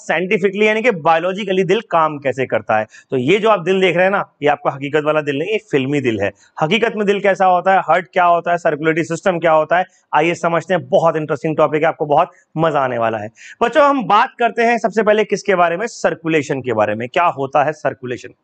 Scientifically यानी कि biologically दिल काम कैसे करता है। तो ये जो आप दिल देख रहे हैं ना, ये आपका हकीकत वाला दिल नहीं, ये फिल्मी दिल है। हकीकत में दिल कैसा होता है, हार्ट क्या होता है, सर्कुलेटरी सिस्टम क्या होता है, आइए समझते हैं। बहुत इंटरेस्टिंग टॉपिक है, आपको बहुत मजा आने वाला है। बच्चों हम बात करते हैं सबसे पहले किसके बारे में, सर्कुलेशन के बारे में। क्या होता है सर्कुलेशन?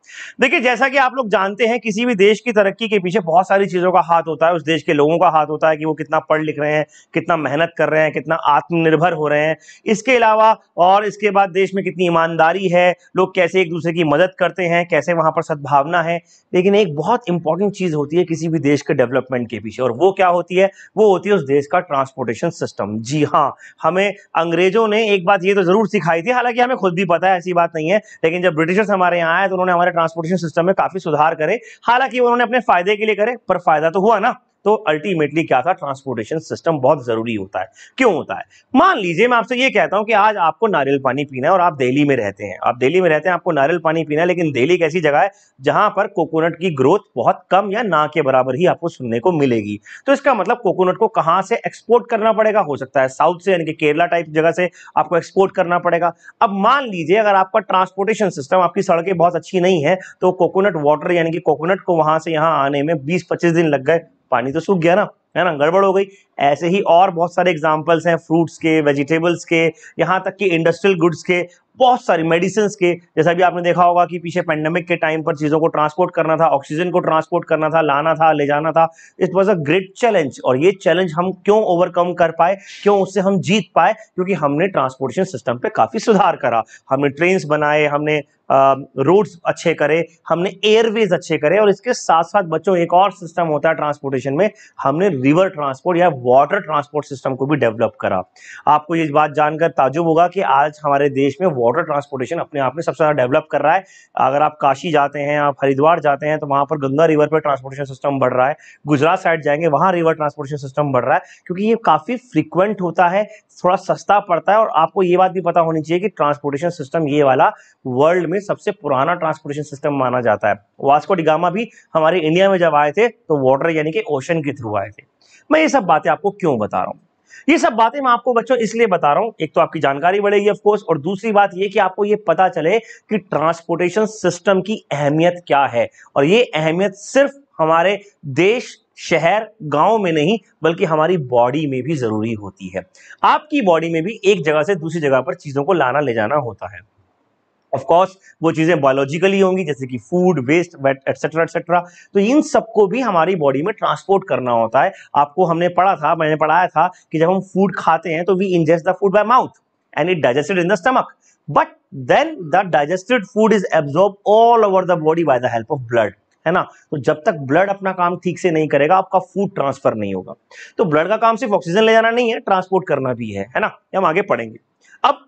देखिए जैसा कि आप लोग जानते हैं, किसी भी देश की तरक्की के पीछे बहुत सारी चीजों का हाथ होता है। उस देश के लोगों का हाथ होता है कि वो कितना पढ़ लिख रहे हैं, कितना मेहनत कर रहे हैं, कितना आत्मनिर्भर हो रहे हैं। इसके अलावा और इसके बाद देश में कितनी ईमानदारी है, लोग कैसे एक दूसरे की मदद करते हैं, कैसे वहां पर सद्भावना है। लेकिन एक बहुत इंपॉर्टेंट चीज होती है किसी भी देश के डेवलपमेंट के पीछे, और वो क्या होती है, वो होती है उस देश का ट्रांसपोर्टेशन सिस्टम। जी हाँ, हमें अंग्रेजों ने एक बात ये तो जरूर सिखाई थी, हालांकि हमें खुद भी पता है, ऐसी बात नहीं है, लेकिन जब ब्रिटिशर्स हमारे यहाँ आए तो उन्होंने हमारे ट्रांसपोर्टेशन सिस्टम में काफी सुधार करे। हालांकि उन्होंने अपने फायदे के लिए करे, पर फायदा तो हुआ ना। तो अल्टीमेटली क्या था, ट्रांसपोर्टेशन सिस्टम बहुत जरूरी होता है। क्यों होता है? मान लीजिए मैं आपसे ये कहता हूं कि आज आपको नारियल पानी पीना है और आप दिल्ली में रहते हैं, आपको नारियल पानी पीना है, लेकिन दिल्ली एक ऐसी जगह है जहां पर कोकोनट की ग्रोथ बहुत कम या ना के बराबर ही आपको सुनने को मिलेगी। तो इसका मतलब कोकोनट को कहां से एक्सपोर्ट करना पड़ेगा? हो सकता है साउथ से, यानी कि केरला टाइप जगह से आपको एक्सपोर्ट करना पड़ेगा। अब मान लीजिए अगर आपका ट्रांसपोर्टेशन सिस्टम, आपकी सड़कें बहुत अच्छी नहीं है, तो कोकोनट वाटर यानी कि कोकोनट को वहां से यहां आने में 20-25 दिन लग गए, पानी तो सूख गया ना, है ना, गड़बड़ हो गई। ऐसे ही और बहुत सारे एग्जांपल्स हैं, फ्रूट्स के, वेजिटेबल्स के, यहां तक कि इंडस्ट्रियल गुड्स के, बहुत सारी मेडिसिन के। जैसा भी आपने देखा होगा कि पीछे पेंडेमिक के टाइम पर चीजों को ट्रांसपोर्ट करना था, ऑक्सीजन को ट्रांसपोर्ट करना था, लाना था, ले जाना था। It was a great challenge. और ये चैलेंज हम क्यों ओवरकम कर पाए, क्यों उससे हम जीत पाए? क्योंकि हमने ट्रांसपोर्टेशन सिस्टम पे काफी सुधार करा। हमने ट्रेन्स बनाए, हमने रोड्स अच्छे करे, हमने एयरवेज अच्छे करे, और इसके साथ साथ बच्चों एक और सिस्टम होता है ट्रांसपोर्टेशन में, हमने रिवर ट्रांसपोर्ट या वाटर ट्रांसपोर्ट सिस्टम को भी डेवलप करा। आपको ये बात जानकर ताज्जुब होगा कि आज हमारे देश में वाटर ट्रांसपोर्टेशन अपने आप में सबसे ज्यादा डेवलप कर रहा है। अगर आप काशी जाते हैं, आप हरिद्वार जाते हैं, तो वहां पर गंगा रिवर पर ट्रांसपोर्टेशन सिस्टम बढ़ रहा है। गुजरात साइड जाएंगे, वहां रिवर ट्रांसपोर्टेशन सिस्टम बढ़ रहा है, क्योंकि ये काफी फ्रीक्वेंट होता है, थोड़ा सस्ता पड़ता है। और आपको ये बात भी पता होनी चाहिए कि ट्रांसपोर्टेशन सिस्टम ये वाला वर्ल्ड में सबसे पुराना ट्रांसपोर्टेशन सिस्टम माना जाता है। वास्को डी गामा भी हमारे इंडिया में जब आए थे तो वाटर यानी कि ओशन के थ्रू आए थे। मैं ये सब बातें आपको क्यों बता रहा हूं? ये सब बातें मैं आपको बच्चों इसलिए बता रहा हूं, एक तो आपकी जानकारी बढ़ेगी ऑफ कोर्स, और दूसरी बात ये कि आपको ये पता चले कि ट्रांसपोर्टेशन सिस्टम की अहमियत क्या है। और ये अहमियत सिर्फ हमारे देश, शहर, गांव में नहीं, बल्कि हमारी बॉडी में भी जरूरी होती है। आपकी बॉडी में भी एक जगह से दूसरी जगह पर चीजों को लाना ले जाना होता है। ऑफ कोर्स वो चीजें बायोलॉजिकली होंगी, जैसे कि फूड वेस्ट एटसेट्रा एटसेट्रा। तो इन सबको भी हमारी बॉडी में ट्रांसपोर्ट करना होता है। आपको हमने पढ़ा था, मैंने पढ़ाया था कि जब हम फूड खाते हैं तो we ingest the food by mouth and it digested in the stomach, but then the digested food is absorb all over the body by the help of blood, है ना। तो जब तक ब्लड अपना काम ठीक से नहीं करेगा, आपका फूड ट्रांसफर नहीं होगा। तो ब्लड का काम सिर्फ ऑक्सीजन ले जाना नहीं है, ट्रांसपोर्ट करना भी है ना। हम आगे पढ़ेंगे। अब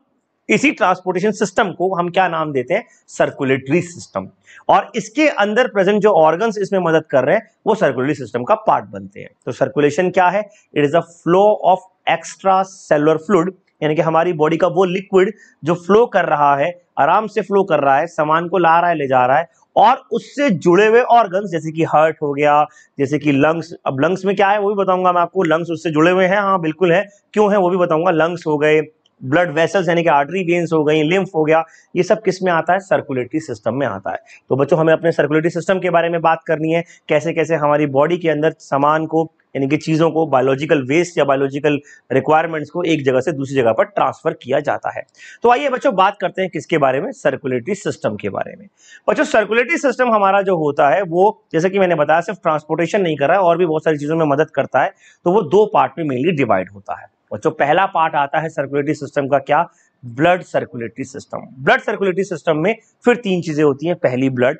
इसी ट्रांसपोर्टेशन सिस्टम को हम क्या नाम देते हैं? Circulatory system. और इसके अंदर प्रेजेंट जो ऑर्गन्स इसमें मदद कर रहे हैं, वो सर्कुलेटरी सिस्टम का पार्ट बनते हैं। तो सर्कुलेशन क्या है? It is a flow of extra cellular fluid, यानी कि हमारी बॉडी का वो लिक्विड जो फ्लो कर रहा है, आराम से फ्लो कर रहा है, सामान को ला रहा है, ले जा रहा है, और उससे जुड़े हुए ऑर्गन्स जैसे कि हार्ट हो गया, जैसे कि लंग्स। अब लंग्स में क्या है वो भी बताऊंगा मैं आपको। लंग्स उससे जुड़े हुए हैं, हाँ बिल्कुल है, क्यों है वो भी बताऊंगा। लंग्स हो गए, ब्लड वेसल्स यानी कि आर्टरी वेन्स हो गई, लिम्फ हो गया, ये सब किस में आता है? सर्कुलेटरी सिस्टम में आता है। तो बच्चों हमें अपने सर्कुलेटरी सिस्टम के बारे में बात करनी है, कैसे कैसे हमारी बॉडी के अंदर सामान को यानी कि चीजों को, बायोलॉजिकल वेस्ट या बायोलॉजिकल रिक्वायरमेंट्स को एक जगह से दूसरी जगह पर ट्रांसफर किया जाता है। तो आइए बच्चों बात करते हैं किसके बारे में? सर्कुलेटरी सिस्टम के बारे में। बच्चों सर्कुलेटरी सिस्टम हमारा जो होता है वो, जैसे कि मैंने बताया, सिर्फ ट्रांसपोर्टेशन नहीं कर रहा है, और भी बहुत सारी चीजों में मदद करता है। तो वो दो पार्ट में मेनली डिवाइड होता है। बच्चों पहला पार्ट आता है सर्कुलेटरी सिस्टम का, क्या? Blood circulatory system. Blood circulatory system में फिर तीन चीजें होती हैं, पहली ब्लड,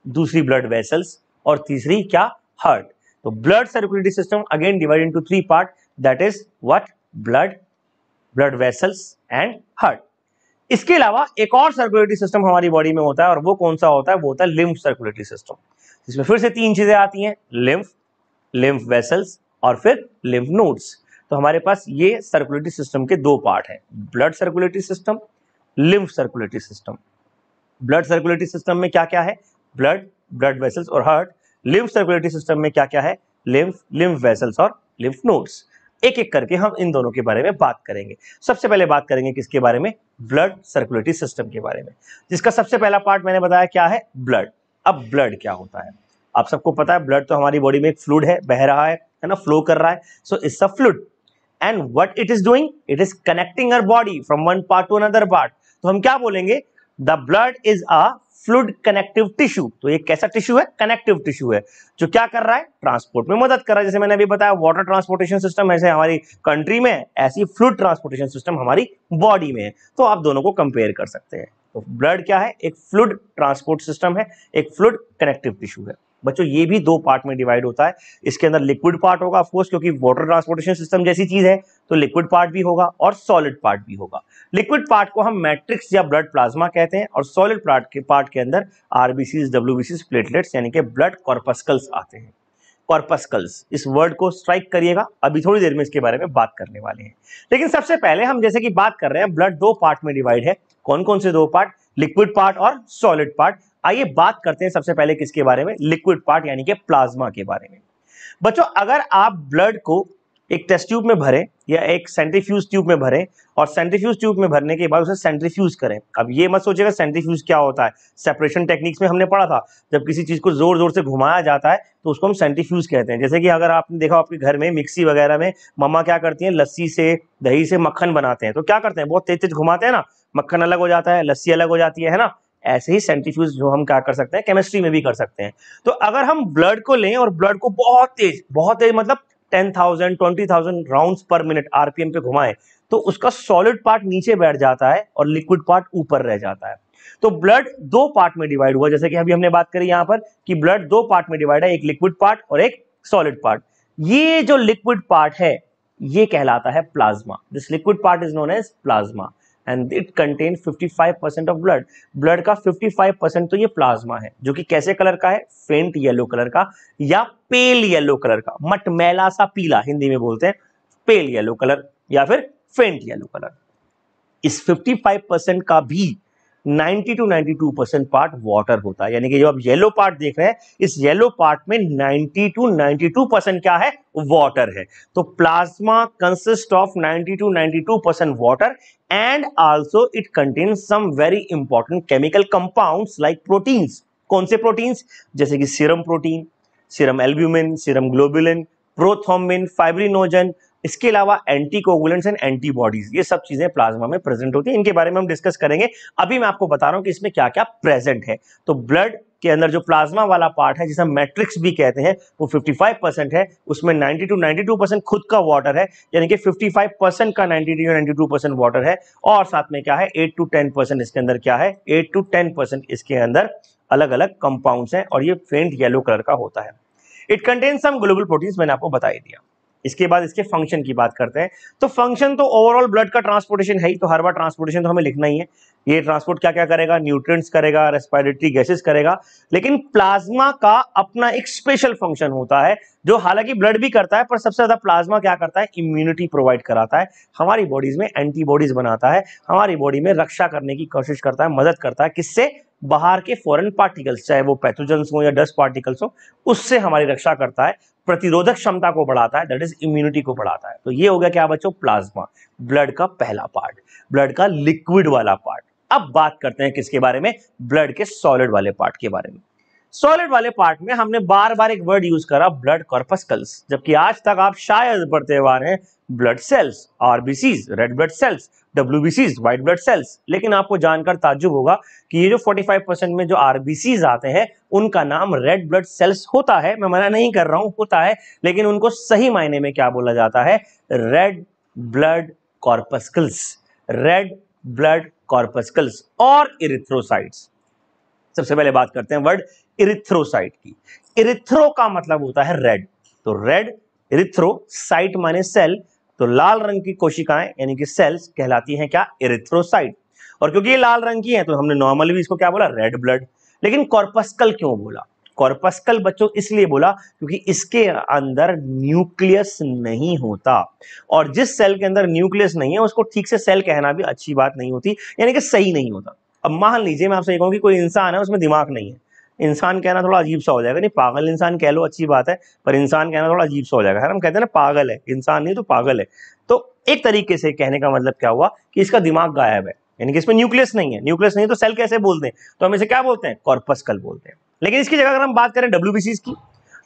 दूसरी ब्लड वेसल्स, और तीसरी क्या? हार्ट। तो blood circulatory system again divide into three part, that is what? Blood, blood vessels and heart. इसके अलावा एक और सर्कुलेटरी सिस्टम हमारी बॉडी में होता है, और वो कौन सा होता है? वो होता है लिम्फ सर्कुलेटरी सिस्टम, जिसमें फिर से तीन चीजें आती हैं, लिम्फ, लिम्फ वेसल्स और फिर लिम्फ नोड्स। तो हमारे पास ये सर्कुलेटरी सिस्टम के दो पार्ट हैं, blood circulatory system, lymph circulatory system. Blood circulatory system में क्या क्या है? ब्लड, ब्लड वेसल्स और हार्ट। लिम्फ सर्कुलेटरी सिस्टम में क्या क्या है? लिम्फ, लिम्फ वेसल्स और लिम्फ नोड्स। एक एक करके हम इन दोनों के बारे में बात करेंगे। सबसे पहले बात करेंगे किसके बारे में, ब्लड सर्कुलेटरी सिस्टम के बारे में, जिसका सबसे पहला पार्ट मैंने बताया क्या है, ब्लड। अब ब्लड क्या होता है, आप सबको पता है ब्लड तो हमारी बॉडी में एक फ्लूइड है, बह रहा है ना, फ्लो कर रहा है, so it's a fluid and what it is doing, it is connecting our body from one part to another part. तो हम क्या बोलेंगे, the blood is a fluid connective tissue. तो ये कैसा टिश्यू है, कनेक्टिव टिश्यू है, जो क्या कर रहा है, ट्रांसपोर्ट में मदद कर रहा है। जैसे मैंने अभी बताया वाटर ट्रांसपोर्टेशन सिस्टम ऐसे हमारी कंट्री में, ऐसी फ्लूइड ट्रांसपोर्टेशन सिस्टम हमारी बॉडी में है। तो आप दोनों को कंपेयर कर सकते हैं। तो ब्लड क्या है, एक फ्लूइड ट्रांसपोर्ट सिस्टम है, एक फ्लूइड कनेक्टिव टिश्यू है। बच्चों ये भी दो पार्ट में डिवाइड होता है। इसके अंदर लिक्विड पार्ट होगा ऑफ कोर्स, क्योंकि वाटर ट्रांसपोर्टेशन सिस्टम जैसी चीज है, तो लिक्विड पार्ट भी होगा और सॉलिड पार्ट भी होगा। लिक्विड पार्ट को हम मैट्रिक्स या ब्लड प्लाज्मा कहते हैं, और सॉलिड पार्ट के अंदर आरबीसीज, डब्ल्यूबीसीज, प्लेटलेट्स यानी कि ब्लड कॉर्पस्कल्स आते हैं। कॉर्पस्कल्स, इस वर्ड को स्ट्राइक करिएगा, अभी थोड़ी देर में इसके बारे में बात करने वाले हैं। लेकिन सबसे पहले हम जैसे कि बात कर रहे हैं, ब्लड दो पार्ट में डिवाइड है। कौन कौन से दो पार्ट, लिक्विड पार्ट और सॉलिड पार्ट। आइए बात करते हैं सबसे पहले किसके बारे में, लिक्विड पार्ट यानी कि प्लाज्मा के बारे में। बच्चों अगर आप ब्लड को एक टेस्ट ट्यूब में भरें या एक सेंट्रीफ्यूज ट्यूब में भरें, और सेंट्रीफ्यूज ट्यूब में भरने के बाद उसे सेंट्रीफ्यूज करें। अब ये मत सोचिएगा सेंट्रीफ्यूज क्या होता है, सेपरेशन टेक्निक्स में हमने पढ़ा था, जब किसी चीज को जोर जोर से घुमाया जाता है तो उसको हम सेंट्रीफ्यूज कहते हैं। जैसे कि अगर आपने देखा आपके घर में मिक्सी वगैरह में मम्मा क्या करती हैं, लस्सी से, दही से मक्खन बनाते हैं, तो क्या करते हैं, बहुत तेज तेज घुमाते हैं ना, मक्खन अलग हो जाता है, लस्सी अलग हो जाती है ना। ऐसे ही सेंट्रीफ्यूज जो हम क्या कर सकते हैं, केमिस्ट्री में भी कर सकते हैं। तो अगर हम ब्लड को लें और ब्लड को बहुत तेज मतलब 10,000 20,000 राउंड्स पर मिनट आरपीएम पे घुमाएं, तो उसका सॉलिड पार्ट नीचे बैठ जाता है और लिक्विड पार्ट ऊपर रह जाता है। तो ब्लड दो पार्ट में डिवाइड हुआ, जैसे कि अभी हमने बात करी यहां पर कि ब्लड दो पार्ट में डिवाइड है, एक लिक्विड पार्ट और एक सॉलिड पार्ट। ये जो लिक्विड पार्ट है ये कहलाता है plasma. This liquid part is known as plasma and it contain 55% of blood. Blood का 55% तो ये प्लाज्मा है, जो कि कैसे कलर का है, फेंट येलो कलर का या पेल येलो कलर का, मटमैला सा पीला हिंदी में बोलते हैं, पेल येलो कलर या फिर फेंट येलो कलर। इस 55% का भी 90 to 92% पार्ट वाटर होता है, यानी कि जो आप येलो पार्ट देख रहे हैं, इस येलो पार्ट में 90 to 92% क्या है, वाटर है। तो plasma consist of 90 to 92% water and also it contains some very important chemical compounds like proteins. कौन से प्रोटीन्स, जैसे कि serum protein, serum albumin, serum globulin, prothrombin, fibrinogen, इसके अलावा एंटीकोगुलेंट्स एंड एंटीबॉडीज, ये सब चीजें प्लाज्मा में प्रेजेंट होती हैं। इनके बारे में हम डिस्कस करेंगे। अभी मैं आपको बता रहा हूं कि इसमें क्या क्या प्रेजेंट है। तो ब्लड के अंदर जो प्लाज्मा वाला पार्ट है, जिसे हम मैट्रिक्स भी कहते हैं, वो 55% है। उसमें 90 to 92% खुद का वाटर है, यानी कि 55% का 90 to 92% वाटर है, और साथ में क्या है, 8 to 10% इसके अंदर क्या है, 8 to 10% इसके अंदर अलग अलग कंपाउंड्स हैं, और ये फेंट येलो कलर का होता है। It contains some globular proteins, मैंने आपको बता ही दिया। इसके बाद इसके फंक्शन की बात करते हैं। तो फंक्शन तो ओवरऑल ब्लड का ट्रांसपोर्टेशन है ही, तो हर बार ट्रांसपोर्टेशन तो हमें लिखना ही है। ये ट्रांसपोर्ट क्या क्या करेगा, न्यूट्रिएंट्स करेगा, रेस्पिरेटरी गैसेस करेगा। लेकिन प्लाज्मा का अपना एक स्पेशल फंक्शन होता है, जो हालांकि ब्लड भी करता है, पर सबसे ज्यादा प्लाज्मा क्या करता है, इम्यूनिटी प्रोवाइड कराता है, हमारी बॉडीज में एंटीबॉडीज बनाता है, हमारी बॉडी में रक्षा करने की कोशिश करता है, मदद करता है। किससे, बाहर के फॉरेन पार्टिकल्स, चाहे वो पैथोजेंस हो या डस्ट पार्टिकल्स हो, उससे हमारी रक्षा करता है, प्रतिरोधक क्षमता को बढ़ाता है, दैट इज इम्यूनिटी को बढ़ाता है। तो ये हो गया क्या बच्चों, प्लाज्मा, ब्लड का पहला पार्ट, ब्लड का लिक्विड वाला पार्ट। अब बात करते हैं किसके बारे में, ब्लड के सॉलिड वाले पार्ट के बारे में। सॉलिड वाले पार्ट में हमने बार बार एक वर्ड यूज करा, ब्लड कॉर्पस्कल्स, जबकि आज तक आप शायद पढ़ते हुए आ रहे हैं blood cells, RBCs, red blood cells, डब्ल्यूबीसीज, व्हाइट ब्लड सेल्स। लेकिन आपको जानकर ताज्जुब होगा कि ये जो 45% में जो आरबीसीज आते हैं, उनका नाम रेड ब्लड सेल्स होता है। मैं मना नहीं कर रहा हूं, होता है, लेकिन उनको सही मायने में क्या बोला जाता है, रेड ब्लड कॉर्पस्कल्स, रेड ब्लड कॉर्पस्कल्स और इरिथ्रोसाइट्स। सबसे पहले बात करते हैं वर्ड इरिथ्रोसाइट की। इरिथ्रो का मतलब होता है रेड, तो रेड, इरिथ्रो, साइट माने सेल, तो लाल रंग की कोशिकाएं यानी कि सेल्स कहलाती हैं क्या, इरिथ्रोसाइट। और क्योंकि ये लाल रंग की है, तो हमने नॉर्मली भी इसको क्या बोला, रेड ब्लड। लेकिन कॉर्पस्कल क्यों बोला, कॉर्पस्कल बच्चों इसलिए बोला क्योंकि इसके अंदर न्यूक्लियस नहीं होता, और जिस सेल के अंदर न्यूक्लियस नहीं है उसको ठीक से सेल कहना भी अच्छी बात नहीं होती, यानी कि सही नहीं होता। अब मान लीजिए मैं आपसे कहूं कि कोई इंसान है, उसमें दिमाग नहीं है, इंसान कहना थोड़ा अजीब सा हो जाएगा, नहीं पागल इंसान कह लो अच्छी बात है, पर इंसान कहना थोड़ा अजीब सा हो जाएगा। हम कहते हैं ना पागल है, इंसान नहीं तो पागल है। तो एक तरीके से कहने का मतलब क्या हुआ कि इसका दिमाग गायब है, यानी कि इसमें न्यूक्लियस नहीं है। न्यूक्लियस नहीं तो सेल कैसे बोलते हैं, तो हम इसे क्या बोलते हैं, कॉर्पस्कल बोलते हैं। लेकिन इसकी जगह अगर हम बात करें डब्ल्यूबीसीज की,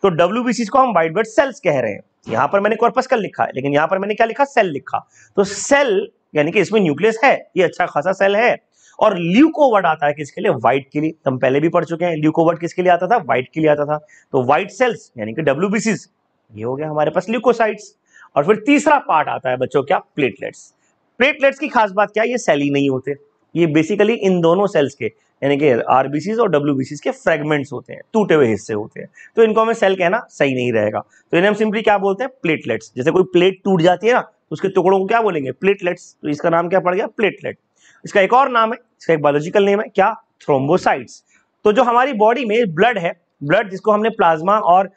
तो डब्ल्यूबीसीज को हम व्हाइट ब्लड सेल्स कह रहे हैं। यहां पर मैंने कॉर्पस्कल लिखा है, लेकिन यहां पर मैंने क्या लिखा, सेल लिखा। तो सेल यानी कि इसमें न्यूक्लियस है, ये अच्छा खासा सेल है। और ल्यूकोवर्ड आता है किसके लिए, व्हाइट के लिए। हम पहले भी पढ़ चुके हैं ल्यूकोवर्ड किसके लिए आता था, व्हाइट के लिए आता था। तो व्हाइट सेल्स यानी कि डब्ल्यूबीसीज, ये हो गया हमारे पास ल्यूकोसाइट्स। और फिर तीसरा पार्ट आता है बच्चों क्या, प्लेटलेट्स। प्लेटलेट्स की खास बात क्या है, ये सेल ही नहीं होते, ये बेसिकली इन दोनों सेल्स के यानी कि आरबीसीज और डब्ल्यूबीसीज के फ्रेगमेंट्स होते हैं, टूटे हुए हिस्से होते हैं। तो इनको हमें सेल कहना सही नहीं रहेगा, तो इन्हें हम सिंपली क्या बोलते हैं, प्लेटलेट्स। जैसे कोई प्लेट टूट जाती है ना, तो उसके टुकड़ों को क्या बोलेंगे, प्लेटलेट्स। तो इसका नाम क्या पड़ गया, प्लेटलेट। इसका एक और नाम है, इसका एक बायोलॉजिकल नेम है क्या, थ्रोम्बोसाइट्स। तो जो हमारी बॉडी में ब्लड है, ब्लड जिसको हमने प्लाज्मा और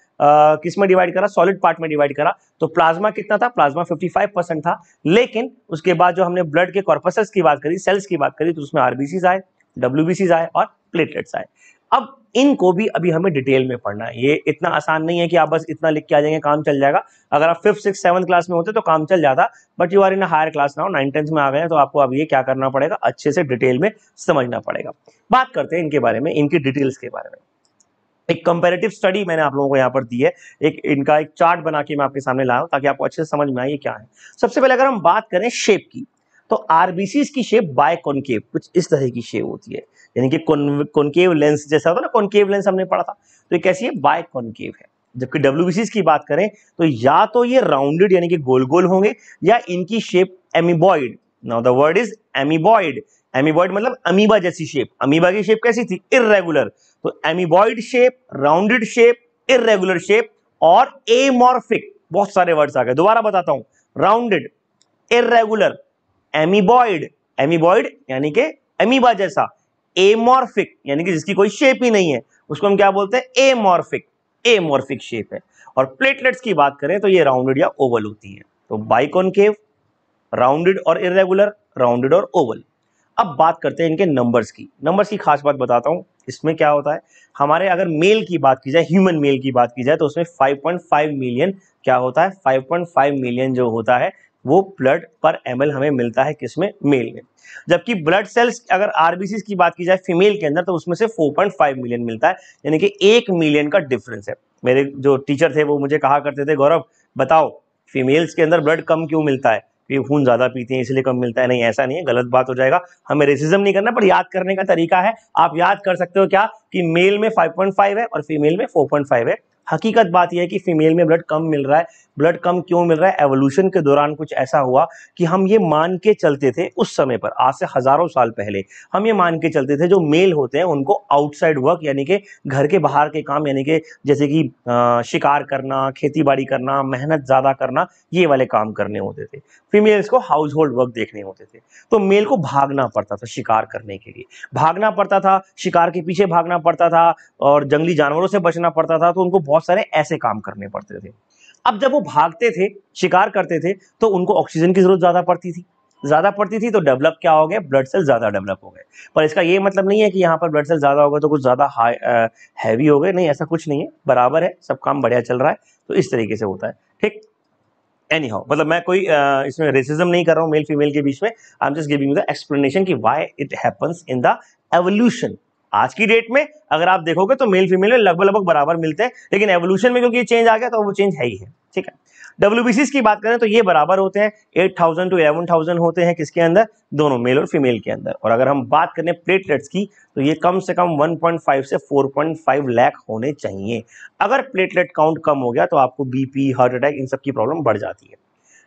किस में डिवाइड करा, सॉलिड पार्ट में डिवाइड करा। तो प्लाज्मा कितना था, प्लाज्मा 55% था। लेकिन उसके बाद जो हमने ब्लड के कॉर्पसेस की बात करी, सेल्स की बात करी, तो उसमें आरबीसीज आए, डब्ल्यूबीसीज आए और प्लेटलेट्स आए। अब इनको भी अभी हमें डिटेल में पढ़ना है, ये इतना आसान नहीं है कि आप बस इतना लिख के आ जाएंगे काम चल जाएगा। अगर आप 5th 6th 7th क्लास में होते तो काम चल जाता, but you are in higher class now, 9th 10th में आ गए हैं, तो आपको अब ये क्या करना पड़ेगा, अच्छे से डिटेल में समझना पड़ेगा। बात करते हैं इनके बारे में, इनकी डिटेल्स के बारे में। एक कंपैरेटिव स्टडी मैंने आप लोगों को यहाँ पर दी है, एक इनका एक चार्ट बना के मैं आपके सामने लाया हूं ताकि आपको अच्छे से समझ में आए ये क्या है। सबसे पहले अगर हम बात करें शेप की, तो आरबीसीज की शेप बायकॉन्केव, कुछ इस तरह की शेप होती है, यानी कि कॉनकेव लेंस जैसा होता है ना, कॉनकेव लेंस हमने पढ़ा था, तो ये कैसी है, बायकॉन्केव है। जबकि डब्ल्यूबीसीज की बात करें तो या तो ये राउंडेड यानी कि गोल गोल होंगे, या इनकी shape amoeboid. Now the word is amoeboid. Amoeboid मतलब अमीबा जैसी शेप। अमीबा की शेप कैसी थी, इररेगुलर। तो amoeboid shape, rounded shape, irregular shape और एमॉर्फिक। बहुत सारे वर्ड्स आ गए, दोबारा बताता हूं, राउंडेड, इररेगुलर, एमीबॉइड, एमीबॉइड यानी कि अमीबा जैसा, एमॉर्फिक यानी कि जिसकी कोई शेप ही नहीं है, उसको हम क्या बोलते हैं, एमॉर्फिक। एमॉर्फिक शेप है। और प्लेटलेट्स की बात करें तो ये राउंडेड या ओवल होती है। तो बाइकॉन्केव, राउंडेड और इररेगुलर, राउंडेड और ओवल। अब बात करते हैं इनके नंबर्स की। नंबर्स की खास बात बताता हूं, इसमें क्या होता है, हमारे अगर मेल की बात की जाए, ह्यूमन मेल की बात की जाए, तो उसमें 5.5 मिलियन क्या होता है, 5.5 मिलियन जो होता है वो ब्लड पर ml हमें मिलता है, किसमें, मेल में। जबकि ब्लड सेल्स अगर आरबीसी की बात की जाए फीमेल के अंदर, तो उसमें से 4.5 मिलियन मिलता है, यानी कि 1 मिलियन का डिफरेंस है। मेरे जो टीचर थे वो मुझे कहा करते थे, गौरव बताओ फीमेल्स के अंदर ब्लड कम क्यों मिलता है, ये खून ज्यादा पीती हैं इसलिए कम मिलता है। नहीं, ऐसा नहीं है, गलत बात हो जाएगा, हमें रेसिज्म नहीं करना, पर याद करने का तरीका है। आप याद कर सकते हो क्या, कि मेल में 5.5 है और फीमेल में 4.5 है। हकीकत बात यह है कि फीमेल में ब्लड कम मिल रहा है। ब्लड कम क्यों मिल रहा है, एवोल्यूशन के दौरान कुछ ऐसा हुआ कि हम ये मान के चलते थे उस समय पर, आज से हजारों साल पहले हम ये मान के चलते थे जो मेल होते हैं उनको आउटसाइड वर्क यानी कि घर के बाहर के काम, यानी कि जैसे कि शिकार करना, खेती बाड़ी करना, मेहनत ज्यादा करना, ये वाले काम करने होते थे। फीमेल्स को हाउस होल्ड वर्क देखने होते थे। तो मेल को भागना पड़ता था शिकार करने के लिए, भागना पड़ता था, शिकार के पीछे भागना पड़ता था और जंगली जानवरों से बचना पड़ता था, तो उनको बहुत सारे ऐसे काम करने पड़ते थे। अब जब वो भागते थे, शिकार करते थे, तो उनको ऑक्सीजन की जरूरत ज्यादा पड़ती थी, तो डेवलप क्या हो गया, ब्लड सेल ज्यादा डेवलप हो गए। पर इसका ये मतलब नहीं है कि यहाँ पर ब्लड सेल ज्यादा हो गए तो कुछ ज्यादा हैवी हो गए, नहीं, ऐसा कुछ नहीं है, बराबर है, सब काम बढ़िया चल रहा है। तो इस तरीके से होता है, ठीक। एनी हाउ, मतलब मैं कोई इसमें रेसिज्म नहीं कर रहा हूँ मेल फीमेल के बीच में, I am just giving the explanation कि why it happens in the evolution. आज की डेट में अगर आप देखोगे तो मेल फीमेल में लगभग बराबर मिलते हैं, लेकिन एवोल्यूशन में क्योंकि ये चेंज आ गया तो वो चेंज है ही है, ठीक है। डब्ल्यूबीसीज की बात करें तो ये बराबर होते हैं, 8000 to 11000 होते हैं, किसके अंदर, दोनों मेल और फीमेल के अंदर। और अगर हम बात करें प्लेटलेट्स की, तो ये कम से कम 1.5 से 4.5 लाख होने चाहिए। अगर प्लेटलेट काउंट कम हो गया तो आपको बीपी, हार्ट अटैक, इन सब की प्रॉब्लम बढ़ जाती है।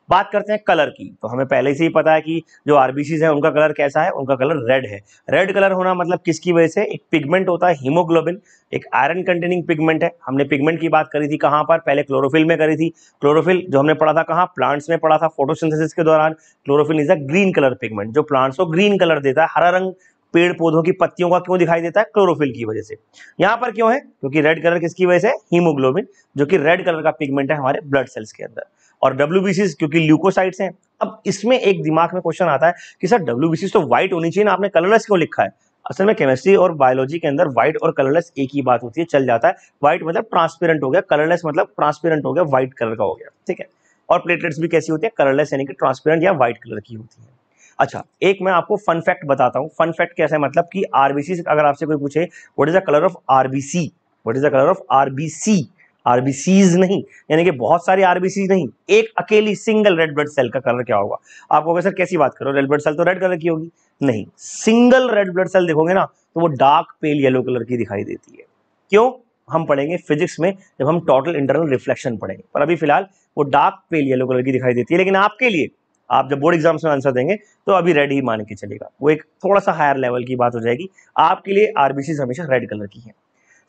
बात करते हैं कलर की, तो हमें पहले से ही पता है कि जो आरबीसीज है उनका कलर कैसा है, उनका कलर रेड है। रेड कलर होना मतलब किसकी वजह से, एक पिगमेंट होता है हीमोग्लोबिन, एक आयरन कंटेनिंग पिगमेंट है। हमने पिगमेंट की बात करी थी कहां पर, पहले क्लोरोफिल में करी थी। क्लोरोफिल जो हमने पढ़ा था कहां, प्लांट्स में पढ़ा था, फोटोसिंथेसिस के दौरान। Chlorophyll is a green colour pigment, जो प्लांट्स को ग्रीन कलर देता है। हरा रंग पेड़ पौधों की पत्तियों का क्यों दिखाई देता है, क्लोरोफिल की वजह से। यहां पर क्यों है, क्योंकि रेड कलर किसकी वजह से, हीमोग्लोबिन, जो कि रेड कलर का पिगमेंट है हमारे ब्लड सेल्स के अंदर। और डब्ल्यूबीसीज क्योंकि ल्यूकोसाइट्स हैं। अब इसमें एक दिमाग में क्वेश्चन आता है कि सर डब्ल्यूबीसीज तो व्हाइट होनी चाहिए ना, आपने कलरलेस क्यों लिखा है। असल में केमिस्ट्री और बायोलॉजी के अंदर व्हाइट और कलरलेस एक ही बात होती है, चल जाता है। व्हाइट मतलब ट्रांसपेरेंट हो गया, कलरलेस मतलब ट्रांसपेरेंट हो गया, व्हाइट कलर का हो गया, ठीक है। और प्लेटलेट्स भी कैसी होती है, कलरलेस यानी कि ट्रांसपेरेंट या व्हाइट कलर की होती है। अच्छा, एक मैं आपको फन फैक्ट बताता हूँ। फन फैक्ट कैसा है, मतलब कि आरबीसी, अगर आपसे कोई पूछे what is the colour of RBC, what is the colour of RBC, RBCs नहीं, यानी कि बहुत सारी आरबीसी नहीं, एक अकेली सिंगल रेड ब्लड सेल का कलर क्या होगा। आप कहोगे सर कैसी बात करो, रेड ब्लड सेल तो रेड कलर की होगी। नहीं, सिंगल रेड ब्लड सेल देखोगे ना तो वो डार्क पेल येलो कलर की दिखाई देती है। क्यों, हम पढ़ेंगे फिजिक्स में जब हम टोटल इंटरनल रिफ्लेक्शन पढ़ेंगे, पर अभी फिलहाल वो डार्क पेल येलो कलर की दिखाई देती है। लेकिन आपके लिए, आप जब बोर्ड एग्जाम्स में आंसर देंगे तो अभी रेड ही मान के चलेगा, वो एक थोड़ा सा हायर लेवल की बात हो जाएगी। आपके लिए आरबीसी हमेशा रेड कलर की है।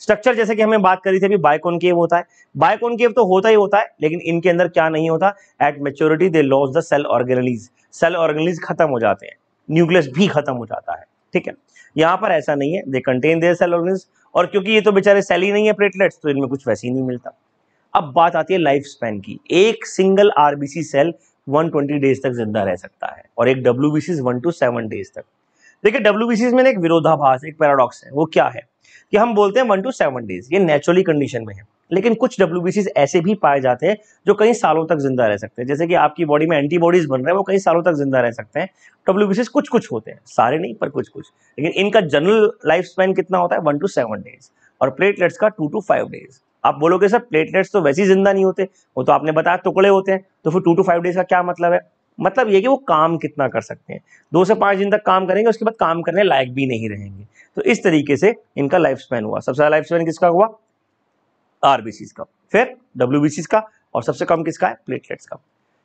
स्ट्रक्चर जैसे कि हमने बात करी थी अभी, बाइकॉनकेव होता है। बाइकॉनकेव तो होता ही होता है, लेकिन इनके अंदर क्या नहीं होता, at maturity they lose the cell organelles, cell organelles खत्म हो जाते हैं, न्यूक्लियस भी खत्म हो जाता है, ठीक है। यहाँ पर ऐसा नहीं है, they contain their cell organelles, और क्योंकि ये तो बेचारे सेल ही नहीं है प्लेटलेट्स, तो इनमें कुछ वैसे ही नहीं मिलता। अब बात आती है लाइफ स्पैन की। एक सिंगल आरबीसी सेल 120 डेज तक जिंदा रह सकता है और एक डब्ल्यूबीसी 1 to 7 डेज तक। देखिए डब्ल्यूबीसी में एक विरोधाभास, एक पैराडॉक्स है, वो क्या है कि हम बोलते हैं 1 to 7 डेज, ये नेचुरली कंडीशन में है, लेकिन कुछ डब्ल्यूबीसी ऐसे भी पाए जाते हैं जो कई सालों तक जिंदा रह सकते हैं। जैसे कि आपकी बॉडी में एंटीबॉडीज बन रहे हैं, वो कई सालों तक जिंदा रह सकते हैं। डब्ल्यूबीसी कुछ कुछ होते हैं, सारे नहीं पर कुछ कुछ, लेकिन इनका जनरल लाइफ स्पैन कितना होता है, 1 to 7 डेज, और प्लेटलेट्स का 2 to 5 डेज। आप बोलोगे सर प्लेटलेट्स तो वैसे ही जिंदा नहीं होते, वो तो आपने बताया टुकड़े होते हैं, तो फिर 2 to 5 डेज का क्या मतलब है, मतलब ये कि वो काम कितना कर सकते हैं, 2 से 5 दिन तक काम करेंगे, उसके बाद काम करने लायक भी नहीं रहेंगे। तो इस तरीके से इनका लाइफ स्पैन हुआ। सबसे ज्यादा लाइफ स्पैन किसका हुआ, आरबीसी का, फिर डब्ल्यूबीसी का, और सबसे कम किसका है, प्लेटलेट्स का।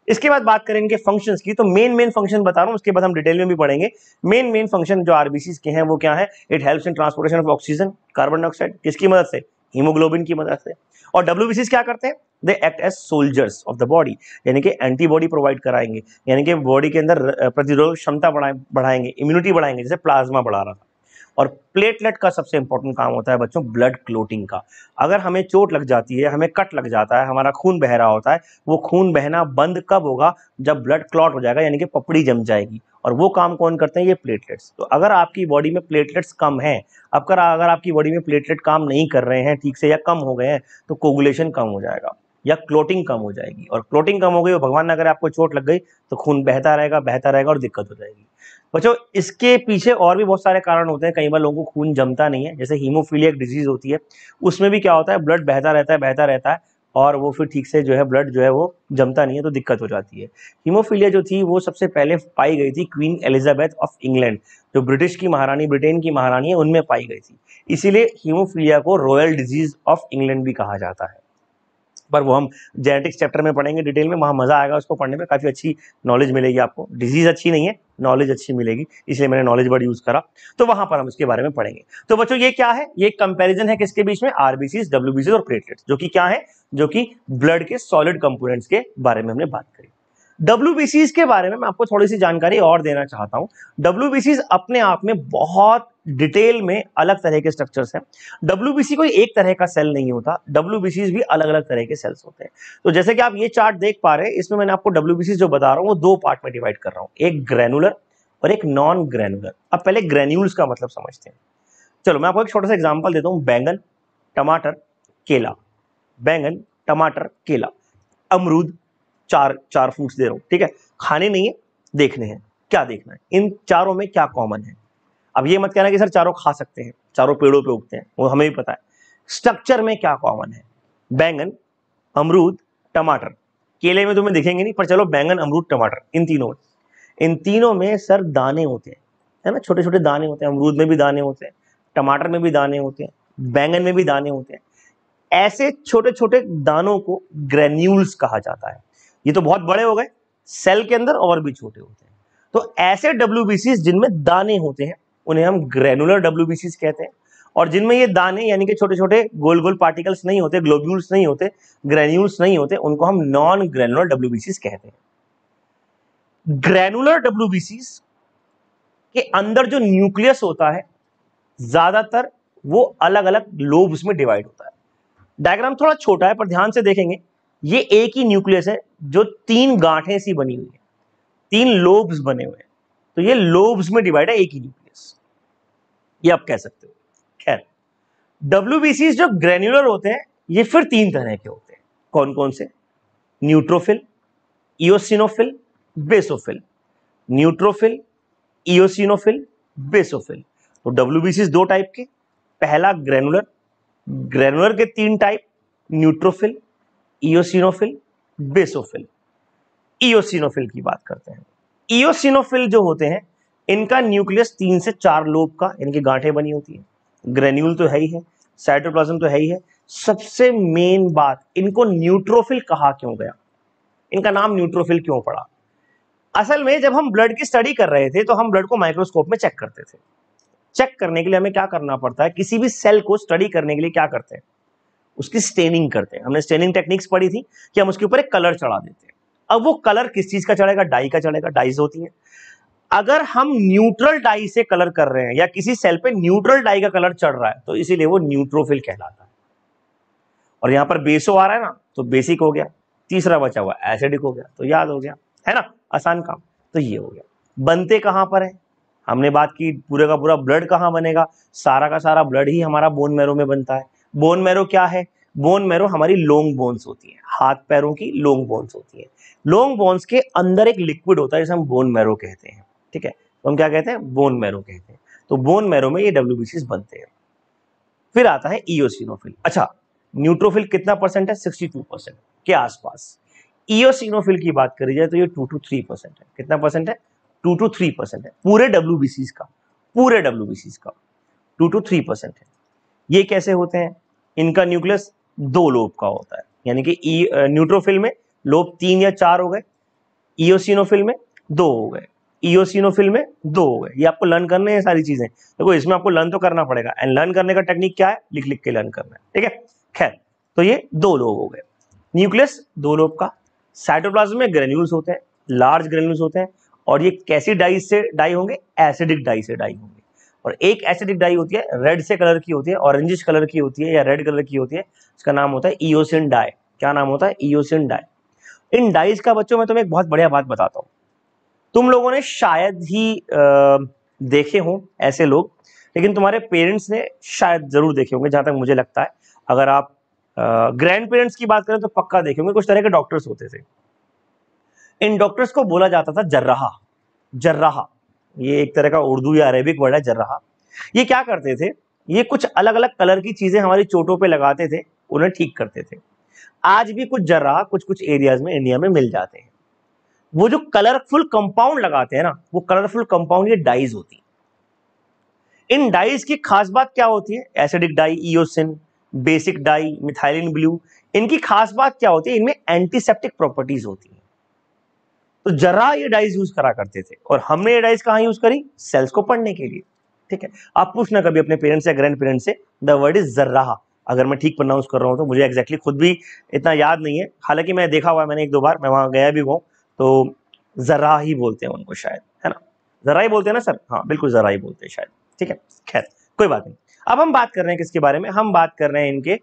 इसके बाद बात करेंगे फंक्शंस की, तो मेन फंक्शन बता रहा हूं, उसके बाद हम डिटेल में भी पढ़ेंगे। मेन फंक्शन जो आरबीसी के हैं वो क्या है, it helps in transportation of oxygen, carbon dioxide, किसकी मदद से, हीमोग्लोबिन की मदद से। और डब्ल्यूबीसी क्या करते हैं, they act as soldiers of the body, यानी कि एंटीबॉडी प्रोवाइड कराएंगे, यानी कि बॉडी के अंदर प्रतिरोधक क्षमता बढ़ाएंगे, इम्यूनिटी बढ़ाएंगे, जैसे प्लाज्मा बढ़ा रहा था। और प्लेटलेट का सबसे इंपॉर्टेंट काम होता है बच्चों ब्लड क्लोटिंग का। अगर हमें चोट लग जाती है, हमें कट लग जाता है, हमारा खून बह रहा होता है, वो खून बहना बंद कब होगा, जब ब्लड क्लॉट हो जाएगा, यानी कि पपड़ी जम जाएगी। और वो काम कौन करते हैं, ये प्लेटलेट्स। तो अगर आपकी बॉडी में प्लेटलेट्स कम है, अगर आपकी बॉडी में प्लेटलेट काम नहीं कर रहे हैं ठीक से या कम हो गए हैं, तो कोगुलेशन कम हो जाएगा या क्लोटिंग कम हो जाएगी। और क्लोटिंग कम हो गई, भगवान ना करे आपको चोट लग गई, तो खून बहता रहेगा और दिक्कत हो जाएगी। बच्चों इसके पीछे और भी बहुत सारे कारण होते हैं। कई बार लोगों को खून जमता नहीं है, जैसे हीमोफीलिया एक डिजीज होती है, उसमें भी क्या होता है, ब्लड बहता रहता है और वो फिर ठीक से जो है ब्लड जो है वो जमता नहीं है, तो दिक्कत हो जाती है। हीमोफीलिया जो थी वो सबसे पहले पाई गई थी क्वीन एलिजाबेथ ऑफ इंग्लैंड, जो ब्रिटिश की महारानी, ब्रिटेन की महारानी है, उनमें पाई गई थी। इसीलिए हीमोफीलिया को रॉयल डिजीज ऑफ इंग्लैंड भी कहा जाता है। पर वो हम जेनेटिक्स चैप्टर में पढ़ेंगे डिटेल में, वहां मजा आएगा उसको पढ़ने में, काफी अच्छी नॉलेज मिलेगी आपको। डिजीज अच्छी नहीं है, नॉलेज अच्छी मिलेगी, इसलिए मैंने नॉलेज वर्ड यूज करा, तो वहां पर हम इसके बारे में पढ़ेंगे। तो बच्चों ये क्या है, ये कंपैरिजन है किसके बीच में, आरबीसी, डब्ल्यूबीसी और प्लेटलेट्स, जो कि क्या है, जो कि ब्लड के सॉलिड कंपोनेंट्स के बारे में हमने बात करी। डब्ल्यूबीसीज के बारे में मैं आपको थोड़ी सी जानकारी और देना चाहता हूं। डब्ल्यूबीसीज अपने आप में बहुत डिटेल में अलग तरह के स्ट्रक्चर्स हैं। डब्ल्यूबीसी कोई एक तरह का सेल नहीं होता, डब्ल्यूबीसीज भी अलग अलग तरह के सेल्स होते हैं। तो जैसे कि आप ये चार्ट देख पा रहे हैं, इसमें मैंने आपको डब्ल्यूबीसी जो बता रहा हूं वो 2 पार्ट में डिवाइड कर रहा हूं, एक ग्रैनुलर और एक नॉन ग्रैनुलर। अब पहले ग्रैन्यूल्स का मतलब समझते हैं। चलो मैं आपको एक छोटा सा एग्जाम्पल देता हूं, बैंगन, टमाटर, केला, बैंगन, टमाटर, केला, अमरूद, चार फ्रूट्स दे रहा हूं, ठीक है। खाने नहीं है, देखने हैं। क्या देखना है, इन चारों में क्या कॉमन है। अब ये मत कहना कि सर चारों खा सकते हैं, चारों पेड़ों पे उगते हैं, वो हमें भी पता है। स्ट्रक्चर में क्या कॉमन है, बैंगन, अमरूद, टमाटर, केले में तुम्हें दिखेंगे नहीं, पर चलो बैंगन, अमरूद, टमाटर, इन तीनों में सर दाने होते हैं, है ना, छोटे छोटे दाने होते हैं। अमरूद में भी दाने होते हैं, टमाटर में भी दाने होते हैं, बैंगन में भी दाने होते हैं। ऐसे छोटे छोटे दानों को ग्रेन्यूल्स कहा जाता है। ये तो बहुत बड़े हो गए, सेल के अंदर और भी छोटे होते हैं। तो ऐसे डब्ल्यूबीसी जिनमें दाने होते हैं उन्हें हम ग्रेनुलर डब्ल्यूबीसी कहते हैं, और जिनमें ये दाने यानी कि छोटे छोटे गोल गोल पार्टिकल्स नहीं होते, ग्लोब्यूल्स नहीं होते, ग्रेन्यूल्स नहीं होते, उनको हम नॉन ग्रेनुलर डब्ल्यूबीसी कहते हैं। ग्रेनुलर डब्ल्यूबीसी के अंदर जो न्यूक्लियस होता है ज्यादातर वो अलग अलग लोब्स में डिवाइड होता है। डायग्राम थोड़ा छोटा है पर ध्यान से देखेंगे, ये एक ही न्यूक्लियस है जो 3 गांठें सी बनी हुई है, 3 लोब्स बने हुए हैं, तो ये लोब्स में डिवाइड है एक ही न्यूक्लियस। ये आप कह सकते हो। खैर, WBCs जो ग्रेन्युलर होते हैं ये फिर 3 तरह के होते हैं। कौन कौन से? Neutrophil, eosinophil, basophil. Neutrophil, eosinophil, basophil. तो WBCs 2 टाइप के। पहला ग्रेनुलर, ग्रेनुलर के 3 type, neutrophil, eosinophil, basophil. Eosinophil की बात करते हैं। इओसिनोफिल जो होते हैं इनका न्यूक्लियस 3 से 4 लोब का, इनकी गांठें बनी होती हैं। ग्रेन्यूल तो है ही है, साइटोप्लाज्म तो है ही है। सबसे मेन बात, इनको न्यूट्रोफिल कहा क्यों गया, इनका नाम न्यूट्रोफिल क्यों पड़ा? असल में जब हम ब्लड की स्टडी कर रहे थे तो हम ब्लड को माइक्रोस्कोप में चेक करते थे। चेक करने के लिए हमें क्या करना पड़ता है, किसी भी सेल को स्टडी करने के लिए क्या करते हैं, उसकी स्टेनिंग करते हैं। हमने स्टेनिंग टेक्निक्स पढ़ी थी कि हम उसके ऊपर एक कलर चढ़ा देते हैं। अब वो कलर किस चीज का चढ़ेगा? डाई का चढ़ेगा, डाइज होती है। अगर हम न्यूट्रल डाई से कलर कर रहे हैं या किसी सेल पे न्यूट्रल डाई का कलर चढ़ रहा है तो इसीलिए वो न्यूट्रोफिल कहलाता है। और यहां पर बेसो आ रहा है ना, तो बेसिक हो गया। तीसरा बचा हुआ एसिडिक हो गया, तो याद हो गया, है ना, आसान काम। तो ये हो गया। बनते कहां पर है? हमने बात की पूरे का पूरा ब्लड कहां बनेगा, सारा का सारा ब्लड ही हमारा बोन मैरो में बनता है। बोन मैरो क्या है? बोन मैरो हमारी लॉन्ग बोन्स होती है, हाथ पैरों की लॉन्ग बोन्स होती है। लॉन्ग बोन्स के अंदर एक लिक्विड होता है जिसे हम बोन मैरो कहते हैं, ठीक है। तो हम क्या कहते हैं? बोन मैरो कहते हैं। तो बोन मैरो में ये WBCs बनते हैं। फिर आता है इओसिनोफिल। अच्छा, न्यूट्रोफिल कितना परसेंट है? 62% के आसपास। इओसिनोफिल की बात करी जाए तो ये 2 to 3% है। कितना परसेंट है? 2 to 3% है पूरे WBCs का, पूरे WBCs का 2 to 3% है। ये कैसे होते हैं? इनका न्यूक्लियस 2 लोब का होता है, यानी कि न्यूट्रोफिल में लोब 3 या 4 हो गए, इओसिनोफिल में 2 हो गए, इओसिनोफिल में 2 हो गए। ये आपको लर्न करने हैं सारी चीजें। देखो इसमें आपको लर्न तो करना पड़ेगा, एंड लर्न करने का टेक्निक क्या है? लिख लिख के लर्न करना है, ठीक है। खैर, तो ये 2 लोब हो गए, न्यूक्लियस 2 लोब का। साइटोप्लाज्म में ग्रेन्यूल्स होते हैं, लार्ज ग्रेन्यूल्स होते हैं। और ये कैसी डाई से डाई होंगे? एसिडिक डाई से डाई होंगे। और एक एसिडिक डाई होती है, रेड से कलर की होती है, ऑरेंजिश कलर की होती है या रेड कलर की होती है, उसका नाम होता है इओसिन डाई। क्या नाम होता है? Eosin die. इन डाइज का बच्चों में तुम्हें एक बहुत बढ़िया बात बताता हूं। तुम लोगों ने शायद ही देखे हों ऐसे लोग, लेकिन तुम्हारे पेरेंट्स ने शायद जरूर देखे होंगे, जहां तक मुझे लगता है। अगर आप ग्रैंड पेरेंट्स की बात करें तो पक्का देखे होंगे। कुछ तरह के डॉक्टर्स होते थे, इन डॉक्टर्स को बोला जाता था जर्राहा। जर्राहा ये एक तरह का उर्दू या अरेबिक वर्ड है, जर्राहा। ये क्या करते थे? ये कुछ अलग अलग कलर की चीजें हमारी चोटों पे लगाते थे, उन्हें ठीक करते थे। आज भी कुछ जर्राहा कुछ कुछ एरियाज में इंडिया में मिल जाते हैं। वो जो कलरफुल कंपाउंड लगाते हैं ना, वो कलरफुल कंपाउंड ये डाइज होती है। इन डाइज की खास बात क्या होती है? Acidic dye, eosin, basic dye, methylene blue, इनकी खास बात क्या होती है? इनमें एंटीसेप्टिक प्रॉपर्टीज होती है। तो जरा ये डाइज यूज करा करते थे, और हमने ये डाइज कहां यूज करी? सेल्स को पढ़ने के लिए, ठीक है। आप पूछना कभी अपने पेरेंट्स या ग्रैंड पेरेंट्स से, द वर्ड इज जर्राहा। अगर मैं ठीक प्रोनाउंस कर रहा हूं तो, मुझे एग्जैक्टली खुद भी इतना याद नहीं है, हालांकि मैं देखा हुआ है, मैंने 1-2 बार, मैं वहां गया भी हूं। तो जरा ही बोलते हैं उनको शायद, है ना? जरा ही बोलते हैं ना सर? हाँ बिल्कुल, जरा ही बोलते हैं शायद, ठीक है। खैर, कोई बात नहीं। अब हम बात कर रहे हैं किसके बारे में? हम बात कर रहे हैं इनके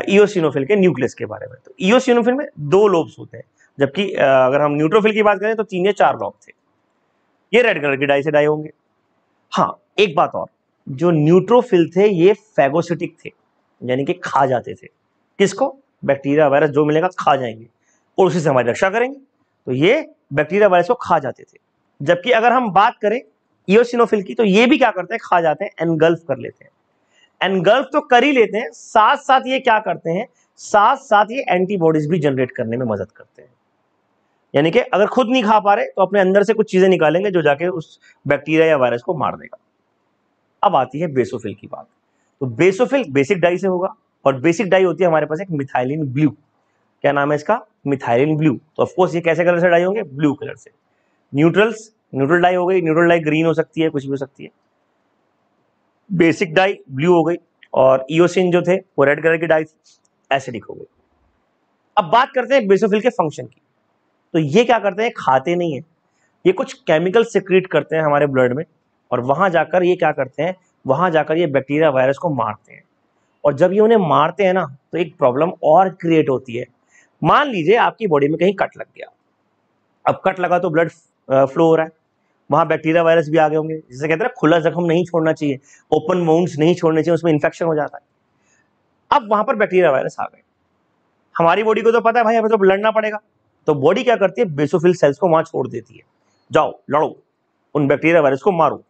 इओसिनोफिल के न्यूक्लियस के बारे में। तो इओसिनोफिल में 2 लोब्स होते हैं, जबकि अगर हम न्यूट्रोफिल की बात करें तो 3 या 4 लोब थे। ये रेड कलर की डाई से डाई होंगे। हाँ, एक बात और, जो न्यूट्रोफिल थे ये फैगोसिटिक थे, यानी कि खा जाते थे। किसको? बैक्टीरिया वायरस जो मिलेगा खा जाएंगे और उसी से हमारी रक्षा करेंगे। तो ये बैक्टीरिया वायरस को खा जाते थे। जबकि अगर हम बात करें इओसिनोफिल की, तो ये भी क्या करते हैं? खा जाते हैं, एनगल्फ कर लेते हैं। एनगल्फ तो कर ही लेते हैं, साथ साथ ये क्या करते हैं? साथ साथ ये एंटीबॉडीज भी जनरेट करने में मदद करते हैं। यानी कि अगर खुद नहीं खा पा रहे तो अपने अंदर से कुछ चीजें निकालेंगे जो जाके उस बैक्टीरिया या वायरस को मार देगा। अब आती है बेसोफिल की बात। तो बेसोफिल बेसिक डाई से होगा, और बेसिक डाई होती है हमारे पास एक मिथाइलिन ब्लू। क्या नाम है इसका? Methylene blue. तो ऑफकोर्स ये कैसे कलर से डाई होंगे? ब्लू कलर से। न्यूट्रल्स, न्यूट्रल डाई हो गई, न्यूट्रल डाई ग्रीन हो सकती है, कुछ भी हो सकती है। बेसिक डाई ब्लू हो गई, और इओसिन जो थे वो रेड कलर की डाई थी, एसिडिक हो गई। अब बात करते हैं बेसोफिल के फंक्शन की। तो ये क्या करते हैं? खाते नहीं है, ये कुछ केमिकल सिक्रीट करते हैं हमारे ब्लड में, और वहां जाकर ये क्या करते हैं? वहां जाकर ये बैक्टीरिया वायरस को मारते हैं। और जब ये उन्हें मारते हैं ना, तो एक प्रॉब्लम और क्रिएट होती है। मान लीजिए आपकी बॉडी में कहीं कट लग गया। अब कट लगा तो ब्लड फ्लो हो रहा है। वहां बैक्टीरिया वायरस भी आ गए होंगे, जिसे कहते हैं खुला जख्म नहीं छोड़ना चाहिए, ओपन वाउंड्स नहीं छोड़ने चाहिए, उसमें इन्फेक्शन हो जाता है। अब वहां पर बैक्टीरिया वायरस आ गए, हमारी बॉडी को तो पता है भाई हमें तो लड़ना पड़ेगा, तो बॉडी क्या करती है, बेसोफिल सेल्स को वहां छोड़ देती है, जाओ लड़ो, उन बैक्टीरिया वायरस को मारो।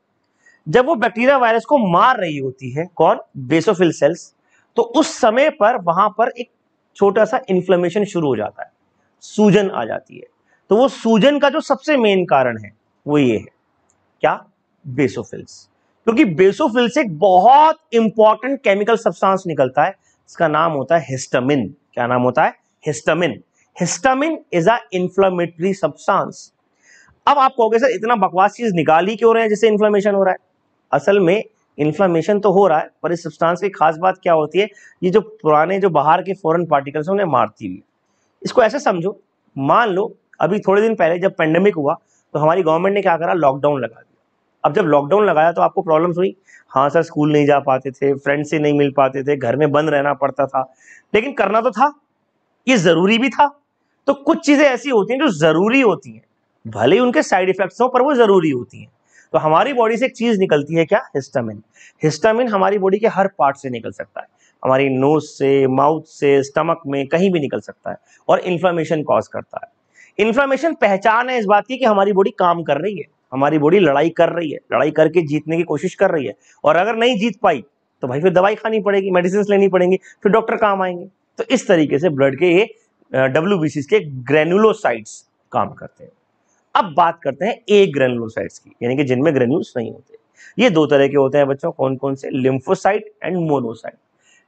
जब वो बैक्टीरिया वायरस को मार रही होती है कौन, बेसोफिल सेल्स, तो उस समय पर वहां पर एक छोटा सा इन्फ्लेमेशन शुरू हो जाता है, सूजन आ जाती है। तो वो सूजन का जो सबसे मेन कारण है वो ये है, क्या, बेसोफिल्स, क्योंकि बेसोफिल से एक बहुत इंपॉर्टेंट केमिकल सब्सटेंस निकलता है, इसका नाम होता है हिस्टामिन। क्या नाम होता है, histamine. Histamine is a inflammatory substance. अब आप कहोगे सर इतना बकवास चीज निकाल ही क्यों रहे हैं जिससे इन्फ्लेमेशन हो रहा है, असल में इन्फ्लेमेशन तो हो रहा है, पर इस सब्सटेंस की खास बात क्या होती है, ये जो पुराने जो बाहर के फॉरेन पार्टिकल्स हैं उन्हें मारती हुई। इसको ऐसे समझो, मान लो अभी थोड़े दिन पहले जब पेंडेमिक हुआ तो हमारी गवर्नमेंट ने क्या करा, लॉकडाउन लगा दिया। अब जब लॉकडाउन लगाया तो आपको प्रॉब्लम्स हुई, हाँ सर स्कूल नहीं जा पाते थे, फ्रेंड से नहीं मिल पाते थे, घर में बंद रहना पड़ता था, लेकिन करना तो था, ये जरूरी भी था। तो कुछ चीजें ऐसी होती हैं जो जरूरी होती हैं, भले ही उनके साइड इफेक्ट्स हो पर वो जरूरी होती हैं। तो हमारी बॉडी से एक चीज निकलती है, क्या, हिस्टामिन। हिस्टामिन हमारी बॉडी के हर पार्ट से निकल सकता है, हमारी नोज से, माउथ से, स्टमक में, कहीं भी निकल सकता है और इन्फ्लेमेशन कॉज करता है। इन्फ्लेमेशन पहचान है इस बात की कि हमारी बॉडी काम कर रही है, हमारी बॉडी लड़ाई कर रही है, लड़ाई करके जीतने की कोशिश कर रही है, और अगर नहीं जीत पाई तो भाई फिर दवाई खानी पड़ेगी, मेडिसिन लेनी पड़ेंगी, फिर डॉक्टर काम आएंगे। तो इस तरीके से ब्लड के ये WBCs के ग्रेनुलोसाइट्स काम करते हैं। अब बात करते हैं ए ग्रेनुलोसाइट्स की, यानी कि जिनमें ग्रेन्यूल्स नहीं होते। ये दो तरह के होते हैं बच्चों, कौन कौन से, लिम्फोसाइट एंड मोनोसाइट।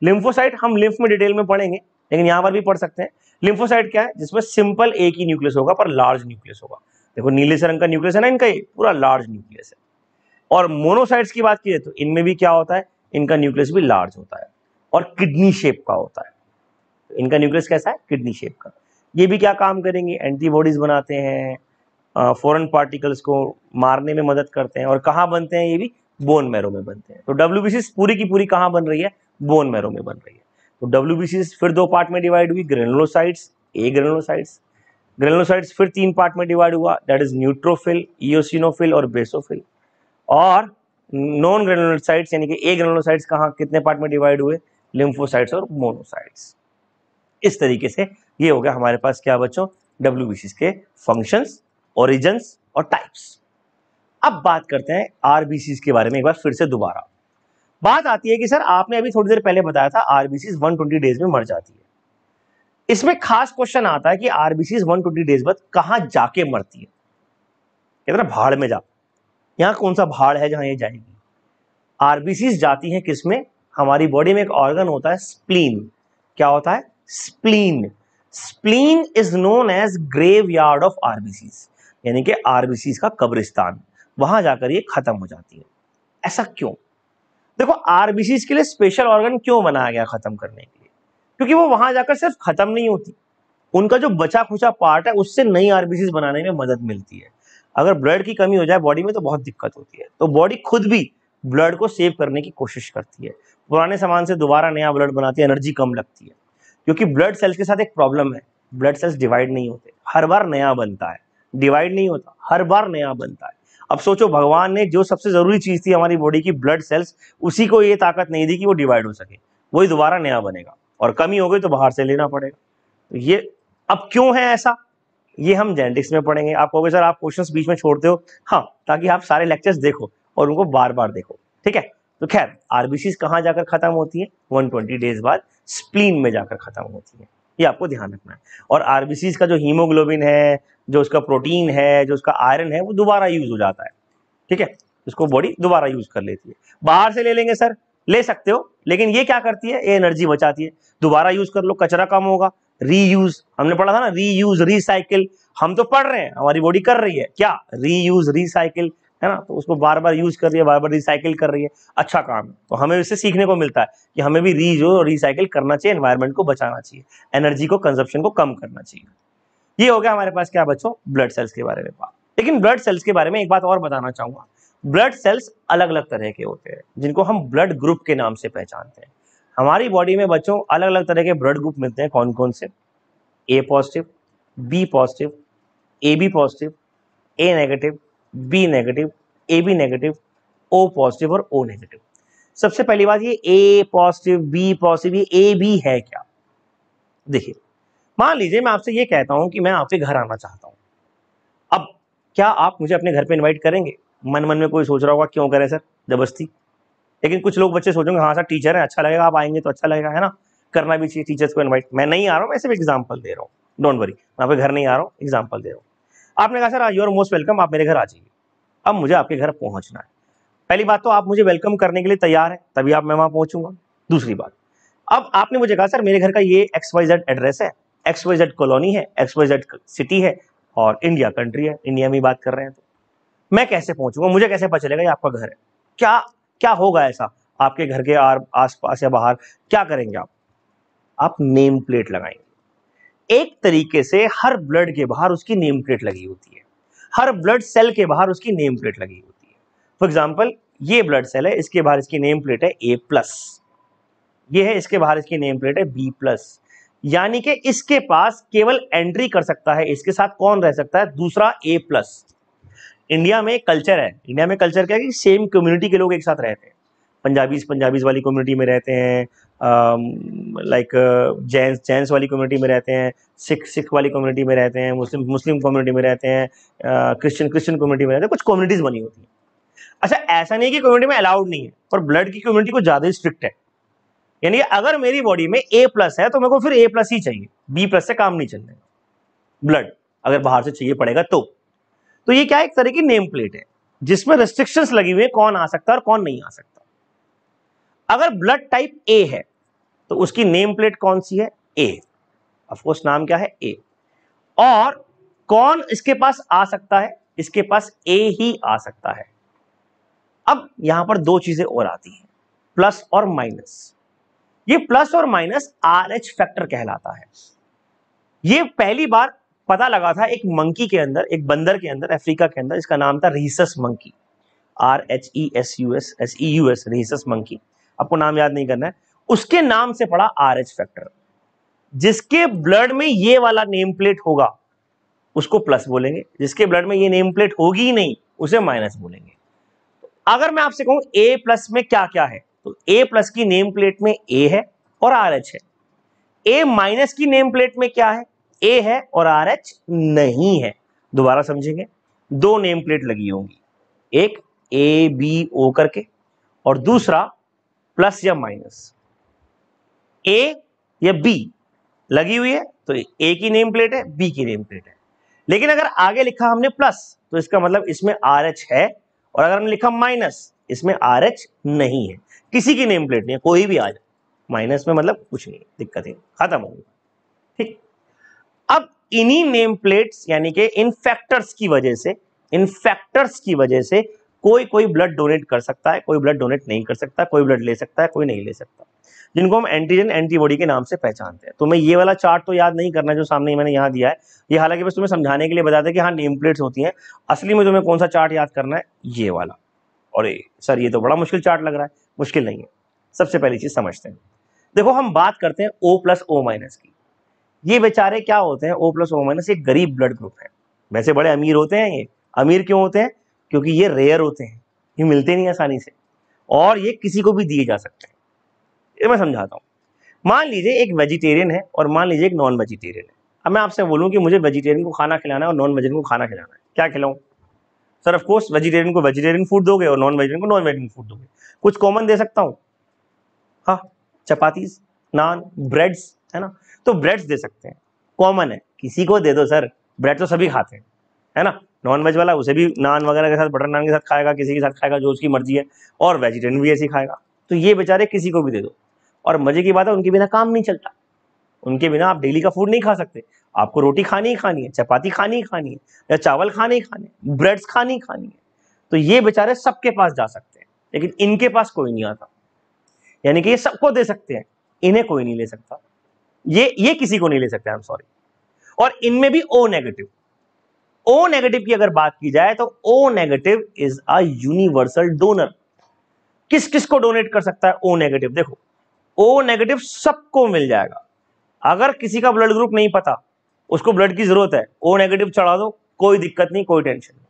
लिम्फोसाइट हम लिम्फ में डिटेल में पढ़ेंगे, लेकिन यहां पर भी पढ़ सकते हैं। लिम्फोसाइट क्या है, जिसमें सिंपल एक ही न्यूक्लियस होगा पर लार्ज न्यूक्लियस होगा। देखो नीले से रंग का न्यूक्लियस है ना इनका, ये पूरा लार्ज न्यूक्लियस है। और मोनोसाइट्स की बात की तो इनमें भी क्या होता है, इनका न्यूक्लियस भी लार्ज होता है और किडनी शेप का होता है। तो इनका न्यूक्लियस कैसा है, किडनी शेप का। ये भी क्या काम करेंगे, एंटीबॉडीज बनाते हैं, फॉरेन पार्टिकल्स को मारने में मदद करते हैं, और कहाँ बनते हैं, ये भी बोन मैरो में बनते हैं। तो WBCs पूरी की पूरी कहाँ बन रही है, बोन मैरो में बन रही है। तो WBCs फिर दो पार्ट में डिवाइड हुई, ग्रेनुलोसाइट्स, ए ग्रेनुलोसाइट्स। ग्रेनुलोसाइट्स फिर तीन पार्ट में डिवाइड हुआ, दैट इज न्यूट्रोफिल, इओसिनोफिल और बेसोफिल। और नॉन ग्रेनुलोसाइट्स यानी कि ए ग्रेनुलोसाइट्स कहाँ, कितने पार्ट में डिवाइड हुए, लिम्फोसाइट्स और मोनोसाइट्स। इस तरीके से ये हो गया हमारे पास क्या बच्चों, WBCs के फंक्शंस, ओरिजिन्स और टाइप्स। अब बात करते हैं RBCs के बारे में एक बार फिर से दोबारा। बात आती है कि सर आपने अभी थोड़ी देर पहले बताया था RBCs 120 डेज में मर जाती है। इसमें खास क्वेश्चन आता है कि RBCs 120 डेज बाद कहां जाके मरती है, कहते ना भाड़ में जा, यहां कौन सा भाड़ है जहां ये जाएगी। RBCs जाती हैं किसमें, हमारी बॉडी में एक ऑर्गन होता है स्प्लीन। क्या होता है, spleen. Spleen is known as graveyard of RBCs, यानी कि RBCs का कब्रिस्तान, वहां जाकर ये खत्म हो जाती है। ऐसा क्यों, देखो RBCs के लिए स्पेशल ऑर्गन क्यों बनाया गया खत्म करने के लिए, क्योंकि वो वहां जाकर सिर्फ खत्म नहीं होती, उनका जो बचा खुचा पार्ट है उससे नई RBCs बनाने में मदद मिलती है। अगर ब्लड की कमी हो जाए बॉडी में तो बहुत दिक्कत होती है, तो बॉडी खुद भी ब्लड को सेव करने की कोशिश करती है, पुराने सामान से दोबारा नया ब्लड बनाती है, एनर्जी कम लगती है। क्योंकि ब्लड सेल्स के साथ एक प्रॉब्लम है, ब्लड सेल्स डिवाइड नहीं होते, हर बार नया बनता है, डिवाइड नहीं होता, हर बार नया बनता है। अब सोचो भगवान ने जो सबसे जरूरी चीज थी हमारी बॉडी की, ब्लड सेल्स, उसी को ये ताकत नहीं दी कि वो डिवाइड हो सके, वही दोबारा नया बनेगा, और कमी हो गई तो बाहर से लेना पड़ेगा। तो ये अब क्यों है ऐसा, ये हम जेनेटिक्स में पढ़ेंगे। आप कहोगे सर आप क्वेश्चंस बीच में छोड़ते हो, हाँ ताकि आप सारे लेक्चर्स देखो और उनको बार बार देखो, ठीक है। तो खैर RBCs कहाँ जाकर खत्म होती है, 120 डेज बाद स्प्लीन में जाकर खत्म होती है, ये आपको ध्यान रखना है। और RBCs का जो हीमोग्लोबिन है, जो उसका प्रोटीन है, जो उसका आयरन है, वो दोबारा यूज हो जाता है, ठीक है, उसको बॉडी दोबारा यूज कर लेती है। बाहर से ले लेंगे सर, ले सकते हो, लेकिन ये क्या करती है, ये एनर्जी बचाती है, दोबारा यूज कर लो, कचरा कम होगा। रीयूज हमने पढ़ा था ना, रीयूज रिसाइकिल, हम तो पढ़ रहे हैं, हमारी बॉडी कर रही है क्या, रीयूज रिसाइकिल, है ना, तो उसको बार बार यूज कर रही है, बार बार रिसाइकिल कर रही है, अच्छा काम है। तो हमें इससे सीखने को मिलता है कि हमें भी रीयूज और रिसाइकिल करना चाहिए, एनवायरमेंट को बचाना चाहिए, एनर्जी को, कंजप्शन को कम करना चाहिए। ये हो गया हमारे पास क्या बच्चों, ब्लड सेल्स के बारे में बात। लेकिन ब्लड सेल्स के बारे में एक बात और बताना चाहूंगा, ब्लड सेल्स अलग अलग तरह के होते हैं जिनको हम ब्लड ग्रुप के नाम से पहचानते हैं। हमारी बॉडी में बच्चों अलग अलग तरह के ब्लड ग्रुप मिलते हैं, कौन कौन से, A positive, B positive, AB positive, A negative, B negative, A B negative, O positive और ओ नेगेटिव। सबसे पहली बात, ये ए पॉजिटिव बी पॉजिटिव, ये ए बी है क्या? देखिए, मान लीजिए मैं आपसे ये कहता हूं कि मैं आपके घर आना चाहता हूं। अब क्या आप मुझे अपने घर पे इनवाइट करेंगे? मन मन में कोई सोच रहा होगा क्यों करें सर जबरदस्ती। लेकिन कुछ लोग बच्चे सोचेंगे हाँ सर टीचर है, अच्छा लगेगा, आप आएंगे तो अच्छा लगेगा, है ना, करना भी चाहिए टीचर्स को इनवाइट। मैं नहीं आ रहा हूँ, मैं सिर्फ एग्जाम्पल दे रहा हूँ, डोंट वरी, मैं आपके घर नहीं आ रहा हूँ, एग्जाम्पल दे रहा हूँ। आपने कहा sir you are most welcome, आप मेरे घर आ जाइए। अब मुझे आपके घर पहुंचना है। पहली बात तो आप मुझे वेलकम करने के लिए तैयार है, तभी आप मैं वहां पहुंचूंगा। दूसरी बात, अब आपने मुझे कहा सर मेरे घर का ये XYZ एड्रेस है, XYZ कॉलोनी है, XYZ सिटी है और इंडिया कंट्री है, इंडिया में बात कर रहे हैं, तो मैं कैसे पहुंचूंगा? मुझे कैसे पता चलेगा ये आपका घर है? क्या क्या होगा ऐसा आपके घर के आस पास या बाहर? क्या करेंगे आप नेम प्लेट लगाएंगे। एक तरीके से हर ब्लड के बाहर उसकी नेम प्लेट लगी होती है, हर ब्लड सेल के बाहर उसकी नेम प्लेट लगी होती है। फॉर एग्जाम्पल, ये ब्लड सेल है, इसके बाहर इसकी नेम प्लेट है A+, ये है इसके बाहर इसकी नेम प्लेट है B+, यानी कि इसके पास केवल एंट्री कर सकता है, इसके साथ कौन रह सकता है? दूसरा A+। इंडिया में कल्चर है, इंडिया में कल्चर क्या है कि सेम कम्युनिटी के लोग एक साथ रहते हैं। पंजाबीज वाली कम्युनिटी में रहते हैं, लाइक जैन्स वाली कम्युनिटी में रहते हैं, सिख वाली कम्युनिटी में रहते हैं, मुस्लिम कम्युनिटी में रहते हैं, क्रिश्चियन कम्युनिटी में रहते हैं, कुछ कम्युनिटीज बनी होती हैं। अच्छा, ऐसा नहीं कि कम्युनिटी में अलाउड नहीं है, पर ब्लड की कम्युनिटी को ज्यादा स्ट्रिक्ट है। यानी अगर मेरी बॉडी में A+ है तो मेरे को फिर A+ ही चाहिए, B+ से काम नहीं चलने। ब्लड अगर बाहर से चाहिए पड़ेगा तो ये क्या है? एक तरह की नेम प्लेट है जिसमें रेस्ट्रिक्शंस लगी हुई है, कौन आ सकता है और कौन नहीं आ सकता। अगर ब्लड टाइप A है तो उसकी नेम प्लेट कौन सी है? A। ऑफ कोर्स नाम क्या है? A। और कौन इसके पास आ सकता है? इसके पास A ही आ सकता है। अब यहां पर दो चीजें और आती हैं, प्लस और माइनस। ये प्लस और माइनस RH फैक्टर कहलाता है। ये पहली बार पता लगा था एक मंकी के अंदर, एक बंदर के अंदर, अफ्रीका के अंदर, इसका नाम था Rhesus monkey, RHESUS, Rhesus monkey. आपको नाम याद नहीं करना है, उसके नाम से पड़ा RH फैक्टर। जिसके ब्लड में ये वाला नेम प्लेट होगा उसको प्लस बोलेंगे, जिसके ब्लड में ये नेम प्लेट होगी ही नहीं उसे माइनस बोलेंगे। अगर मैं आपसे कहूं A+ में क्या क्या है, तो A+ की नेम प्लेट में A है और RH है। A- की नेम प्लेट में क्या है? A है और RH नहीं है। दोबारा समझेंगे, दो नेम प्लेट लगी होंगी, एक ABO करके और दूसरा प्लस या माइनस। A या B लगी हुई है तो A की नेम प्लेट है, B की नेम प्लेट है। लेकिन अगर आगे लिखा हमने प्लस तो इसका मतलब इसमें RH है, और अगर हमने लिखा माइनस इसमें RH नहीं है। किसी की नेम प्लेट नहीं है, कोई भी आ जाए माइनस में, मतलब कुछ नहीं, दिक्कत है, खत्म हो गई। ठीक, अब इन्हीं नेम प्लेट्स यानी कि इन फैक्टर्स की वजह से कोई कोई ब्लड डोनेट कर सकता है, कोई ब्लड डोनेट नहीं कर सकता, कोई ब्लड ले सकता है, कोई नहीं ले सकता, जिनको हम एंटीजन एंटीबॉडी के नाम से पहचानते हैं। तो मैं ये वाला चार्ट तो याद नहीं करना जो सामने मैंने यहाँ दिया है, ये हालांकि बस तुम्हें समझाने के लिए बताते कि हाँ नेम प्लेट्स होती हैं। असली में तुम्हें कौन सा चार्ट याद करना है? ये वाला। और सर ये तो बड़ा मुश्किल चार्ट लग रहा है। मुश्किल नहीं है, सबसे पहली चीज समझते हैं। देखो, हम बात करते हैं O+O- की। ये बेचारे क्या होते हैं? O+O- एक गरीब ब्लड ग्रुप है। वैसे बड़े अमीर होते हैं ये। अमीर क्यों होते हैं? क्योंकि ये रेयर होते हैं, ये मिलते नहीं आसानी से, और ये किसी को भी दिए जा सकते हैं। ये मैं समझाता हूं। मान लीजिए एक वेजिटेरियन है और मान लीजिए एक नॉन वेजिटेरियन है। अब मैं आपसे बोलूं कि मुझे वेजिटेरियन को खाना खिलाना है और नॉन वेजिटेरियन को खाना खिलाना है, क्या खिलाऊं? सर ऑफ कोर्स वेजिटेरियन को वेजिटेरियन फूड दोगे और नॉन वेजिटेरियन को नॉन वेजिटेरियन फूड दोगे। कुछ कॉमन दे सकता हूं, हाँ, चपातीस, नान, ब्रेड्स, है ना, तो ब्रेड्स दे सकते हैं, कॉमन है, किसी को दे दो सर, ब्रेड तो सभी खाते हैं, है ना। नॉन वेज वाला उसे भी नान वगैरह के साथ, बटर नान के साथ खाएगा, किसी के साथ खाएगा जो उसकी मर्जी है, और वेजिटेरियन भी ऐसे ही खाएगा। तो ये बेचारे किसी को भी दे दो, और मजे की बात है उनके बिना काम नहीं चलता, उनके बिना आप डेली का फूड नहीं खा सकते। आपको रोटी खानी ही खानी है, चपाती खानी ही खानी है, या चावल खाने ही खाने, ब्रेड्स खानी ही खानी है। तो ये बेचारे सबके पास जा सकते हैं, लेकिन इनके पास कोई नहीं आता, यानी कि ये सबको दे सकते हैं, इन्हें कोई नहीं ले सकता, ये किसी को नहीं ले सकते, आई एम सॉरी। और इनमें भी O नेगेटिव की अगर बात की जाए तो O negative is a universal donor. किस किस को डोनेट कर सकता है O नेगेटिव? देखो, O नेगेटिव सबको मिल जाएगा। अगर किसी का ब्लड ग्रुप नहीं पता, उसको ब्लड की जरूरत है, O नेगेटिव चढ़ा दो, कोई दिक्कत नहीं, कोई टेंशन नहीं।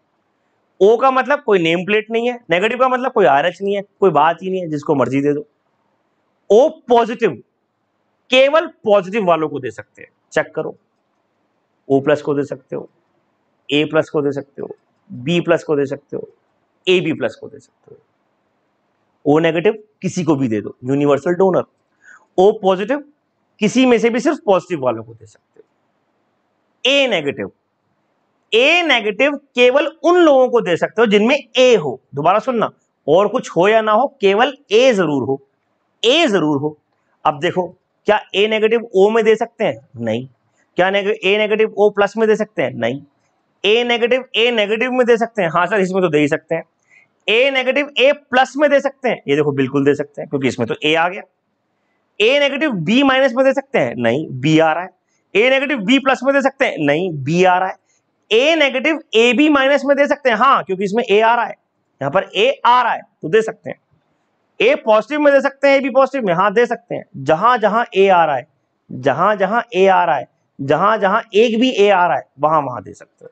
ओ का मतलब कोई नेम प्लेट नहीं है, नेगेटिव का मतलब कोई आरएच नहीं है, कोई बात ही नहीं है, जिसको मर्जी दे दो। ओ पॉजिटिव केवल पॉजिटिव वालों को दे सकते हैं, चेक करो। ओ प्लस को दे सकते हो, ए प्लस को दे सकते हो, बी प्लस को दे सकते हो, ए बी प्लस को दे सकते हो। ओ नेगेटिव किसी को भी दे दो, यूनिवर्सल डोनर। ओ पॉजिटिव किसी में से भी सिर्फ पॉजिटिव वालों को दे सकते हो। ए नेगेटिव केवल उन लोगों को दे सकते हो जिनमें ए हो। दोबारा सुनना, और कुछ हो या ना हो, केवल ए जरूर हो, ए जरूर हो। अब देखो, क्या ए नेगेटिव ओ में दे सकते हैं? नहीं। क्या ए नेगेटिव ओ प्लस में दे सकते हैं? नहीं। ए नेगेटिव में दे सकते हैं? हाँ सर, इसमें तो दे ही सकते हैं। ए नेगेटिव ए प्लस में दे सकते हैं? ये देखो बिल्कुल दे सकते हैं, क्योंकि इसमें तो ए आ गया। ए नेगेटिव बी माइनस में दे सकते हैं? नहीं, बी आ रहा है। ए नेगेटिव बी प्लस में दे सकते हैं? नहीं, बी आ रहा है। ए नेगेटिव ए बी माइनस में दे सकते हैं? हाँ, क्योंकि इसमें ए आ रहा है, यहां पर ए आ रहा है तो दे सकते हैं। ए पॉजिटिव में दे सकते हैं? ए बी पॉजिटिव में? हाँ, दे सकते हैं। जहां जहां ए आ रहा है, जहां जहां ए आ रहा है, जहां जहां एक भी ए आ रहा है, वहां वहां दे सकते हो।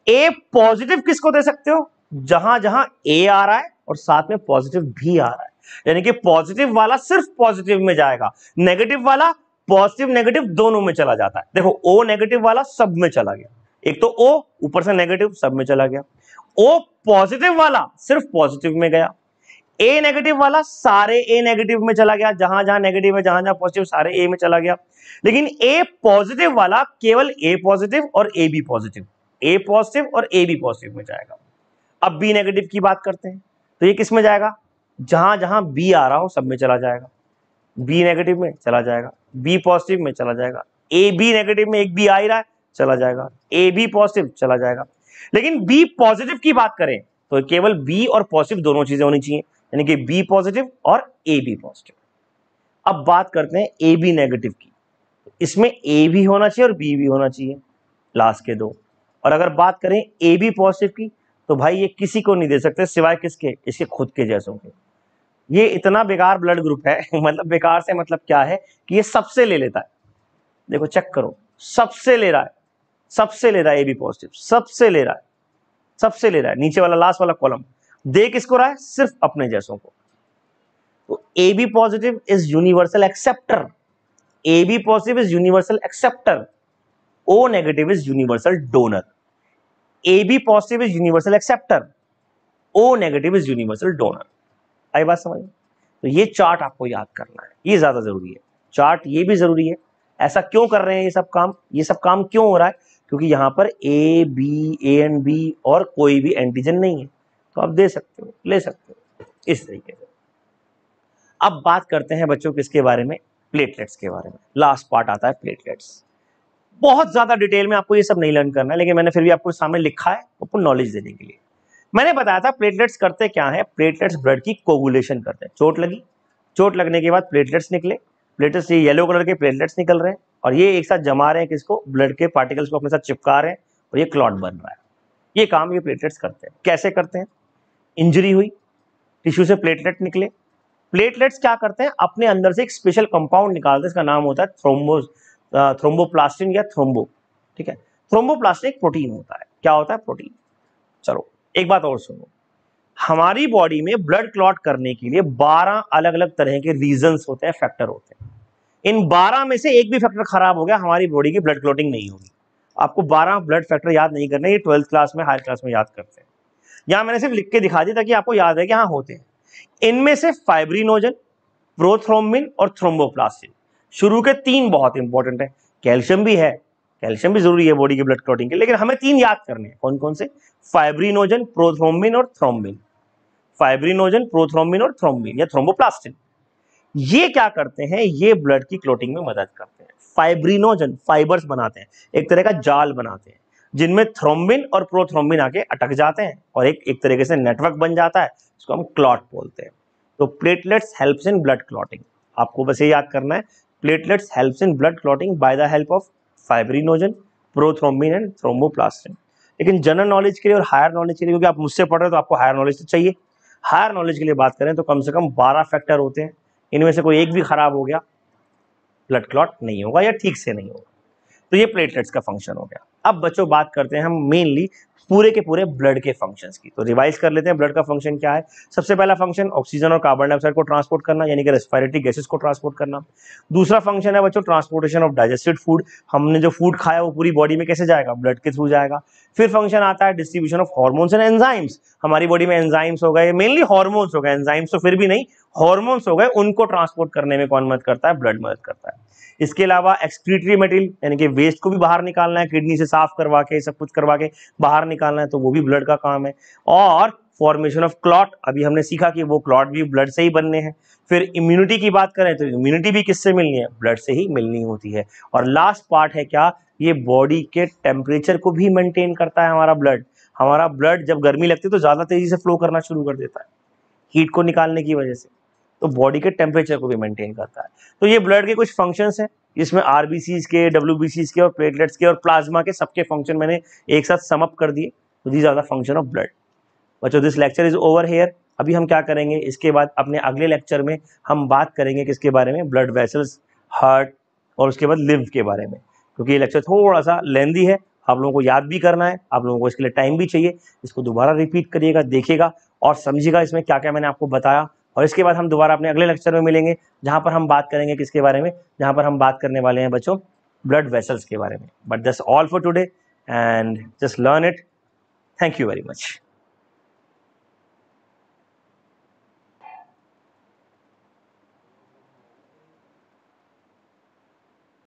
ए पॉजिटिव किसको दे सकते हो? जहां जहां ए आ रहा है और साथ में पॉजिटिव भी आ रहा है, यानी कि पॉजिटिव वाला सिर्फ पॉजिटिव में जाएगा, नेगेटिव वाला पॉजिटिव नेगेटिव दोनों में चला जाता है। देखो, ओ नेगेटिव वाला सब में चला गया, एक तो ओ ऊपर से नेगेटिव सब में चला गया। ओ पॉजिटिव वाला सिर्फ पॉजिटिव में गया। ए नेगेटिव वाला सारे ए नेगेटिव में चला गया, जहां जहां नेगेटिव है, जहां जहां पॉजिटिव, सारे ए में चला गया। लेकिन ए पॉजिटिव वाला केवल ए पॉजिटिव और A B positive, A positive और ए बी पॉजिटिव में जाएगा। अब बी नेगेटिव की बात करते हैं, तो ये किस में जाएगा? जहां जहां बी आ रहा हो सब में चला जाएगा, बी नेगेटिव में चला जाएगा, बी पॉजिटिव में चला जाएगा, ए बी नेगेटिव में एक बी आ ही रहा है, चला जाएगा, ए बी पॉजिटिव चला जाएगा। लेकिन बी पॉजिटिव की बात करें तो केवल बी और पॉजिटिव दोनों चीजें होनी चाहिए, यानी कि बी पॉजिटिव और ए बी पॉजिटिव। अब बात करते हैं ए बी नेगेटिव की, इसमें ए भी होना चाहिए और बी भी होना चाहिए, लास्ट के दो। और अगर बात करें ए बी पॉजिटिव की, तो भाई ये किसी को नहीं दे सकते सिवाय किसके? इसके खुद के जैसों के। ये इतना बेकार ब्लड ग्रुप है मतलब बेकार से मतलब क्या है कि ये सबसे ले लेता है। देखो चेक करो, सबसे ले रहा है, सबसे ले रहा है ए बी पॉजिटिव, सबसे ले रहा है, सबसे ले रहा है। नीचे वाला लास्ट वाला कॉलम दे किसको रहा है? सिर्फ अपने जैसों को। तो A B positive is universal acceptor, A B positive is universal acceptor, O negative is universal donor. A B positive is universal acceptor, O negative is universal donor. आई बात समझ? तो ये चार्ट आपको याद करना है, ये ज्यादा जरूरी है। चार्ट ये भी जरूरी है। ऐसा क्यों कर रहे हैं ये सब काम? ये सब काम क्यों हो रहा है? क्योंकि यहां पर A B, A and B और कोई भी एंटीजन नहीं है, तो आप दे सकते हो, ले सकते हो इस तरीके से। अब बात करते हैं बच्चों किसके बारे में? प्लेटलेट्स के बारे में। लास्ट पार्ट आता है प्लेटलेट्स। बहुत ज्यादा डिटेल में आपको ये सब नहीं लर्न करना है, लेकिन मैंने फिर भी आपको सामने लिखा है आपको नॉलेज देने के लिए। मैंने बताया था प्लेटलेट्स करते क्या है? प्लेटलेट्स ब्लड की कोगुलेशन करते हैं। चोट लगी, चोट लगने के बाद प्लेटलेट्स निकले, प्लेटलेट्स ये येलो कलर के प्लेटलेट्स निकल रहे हैं और ये एक साथ जमा रहे हैं किसको? ब्लड के पार्टिकल्स को अपने साथ चिपका रहे हैं और ये क्लॉट बन रहा है। ये काम ये प्लेटलेट्स करते हैं। कैसे करते हैं? इंजरी हुई, टिश्यू से प्लेटलेट निकले, प्लेटलेट्स क्या करते हैं? अपने अंदर से एक स्पेशल कंपाउंड निकालते हैं, इसका नाम होता है थ्रोम्बोप्लास्टिन या थ्रोम्बो। ठीक है, थ्रोम्बोप्लास्टिन एक प्रोटीन होता है। क्या होता है? प्रोटीन। चलो एक बात और सुनो, हमारी बॉडी में ब्लड क्लॉट करने के लिए 12 अलग अलग तरह के रीजंस होते हैं, फैक्टर होते हैं। इन 12 में से एक भी फैक्टर खराब हो गया, हमारी बॉडी की ब्लड क्लॉटिंग नहीं होगी। आपको 12 ब्लड फैक्टर याद नहीं करने, ये 12th क्लास में, हायर क्लास में याद करते हैं। यहां मैंने सिर्फ लिख के दिखा दिया ताकि आपको याद है कि हाँ होते हैं। इनमें से फाइब्रिनोजन, प्रोथ्रोम्बिन और थ्रोम्बोप्लास्टिन शुरू के 3 बहुत इंपॉर्टेंट है। कैल्शियम भी है, कैल्शियम भी जरूरी है बॉडी की ब्लड क्लॉटिंग के, लेकिन हमें 3 याद करने हैं। कौन कौन से? फाइब्रिनोजन, प्रोथ्रोम्बिन और थ्रोम्बिन। फाइब्रिनोजन, प्रोथ्रोम्बिन और थ्रोम्बिन या थ्रोम्बोप्लास्टिन, ये क्या करते हैं? ये ब्लड की क्लॉटिंग में मदद करते हैं। फाइब्रिनोजन फाइबर्स बनाते हैं, एक तरह का जाल बनाते हैं, जिनमें थ्रोम्बिन और प्रोथ्रोम्बिन आके अटक जाते हैं और एक तरीके से नेटवर्क बन जाता है, इसको हम क्लॉट बोलते हैं। तो platelets helps in blood clotting. आपको बस ये याद करना है, platelets helps in blood clotting bye the help of fibrinogen, prothrombin and thromboplastin. लेकिन जनरल नॉलेज के लिए और हायर नॉलेज के लिए, क्योंकि आप मुझसे पढ़ रहे हो तो आपको हायर नॉलेज तो चाहिए, हायर नॉलेज के लिए बात करें तो कम से कम 12 फैक्टर होते हैं। इनमें से कोई एक भी खराब हो गया, ब्लड क्लॉट नहीं होगा या ठीक से नहीं होगा। तो ये प्लेटलेट्स का फंक्शन हो गया। अब बच्चों बात करते हैं हम मेनली पूरे के पूरे ब्लड के फंक्शंस की। तो रिवाइज कर लेते हैं ब्लड का फंक्शन क्या है। सबसे पहला फंक्शन ऑक्सीजन और कार्बन डाइऑक्साइड को ट्रांसपोर्ट करना, यानी कि रेस्पिरेटरी गैसेस को ट्रांसपोर्ट करना। दूसरा फंक्शन है बच्चों ट्रांसपोर्टेशन ऑफ डाइजेस्टेड फूड, हमने जो फूड खाया वो पूरी बॉडी में कैसे जाएगा, ब्लड के थ्रू जाएगा। फिर फंक्शन आता है distribution of hormones and enzymes, हमारी बॉडी में एंजाइम्स हो गए, मेनली हार्मोन्स हो गए, एंजाइम्स तो फिर भी नहीं, हार्मोन्स हो गए, उनको ट्रांसपोर्ट करने में कौन मदद करता है, ब्लड मदद करता है। इसके अलावा एक्सक्रीटरी मटेरियल यानी कि वेस्ट को भी बाहर निकालना है, किडनी से साफ करवा के सब कुछ करवा के बाहर निकालना है, तो वो भी ब्लड का काम है। और फॉर्मेशन ऑफ क्लॉट, अभी हमने सीखा कि वो क्लॉट भी ब्लड से ही बनने हैं। फिर इम्यूनिटी की बात करें तो इम्यूनिटी भी किससे मिलनी है, ब्लड से ही मिलनी होती है। और लास्ट पार्ट है क्या, ये बॉडी के टेम्परेचर को भी मेंटेन करता है हमारा ब्लड। हमारा ब्लड जब गर्मी लगती है तो ज्यादा तेजी से फ्लो करना शुरू कर देता है हीट को निकालने की वजह से, तो बॉडी के टेम्परेचर को भी मेंटेन करता है। तो ये ब्लड के कुछ फंक्शंस हैं, इसमें आरबीसीज के, डब्ल्यूबीसीज के और प्लेटलेट्स के और प्लाज्मा के सबके फंक्शन मैंने एक साथ सम अप कर दिए। तो these are the function of blood. बच्चों this lecture is over here. अभी हम क्या करेंगे, इसके बाद अपने अगले लेक्चर में हम बात करेंगे किसके बारे में, ब्लड वेसल्स, हार्ट और उसके बाद लिव के बारे में, क्योंकि ये लेक्चर थोड़ा सा लेंदी है, आप लोगों को याद भी करना है, आप लोगों को इसके लिए टाइम भी चाहिए। इसको दोबारा रिपीट करिएगा, देखिएगा और समझिएगा इसमें क्या क्या मैंने आपको बताया। और इसके बाद हम दोबारा अपने अगले लेक्चर में मिलेंगे, जहां पर हम बात करेंगे किसके बारे में, जहां पर हम बात करने वाले हैं बच्चों ब्लड वेसल्स के बारे में। But that's all for today and just learn it. Thank you very much.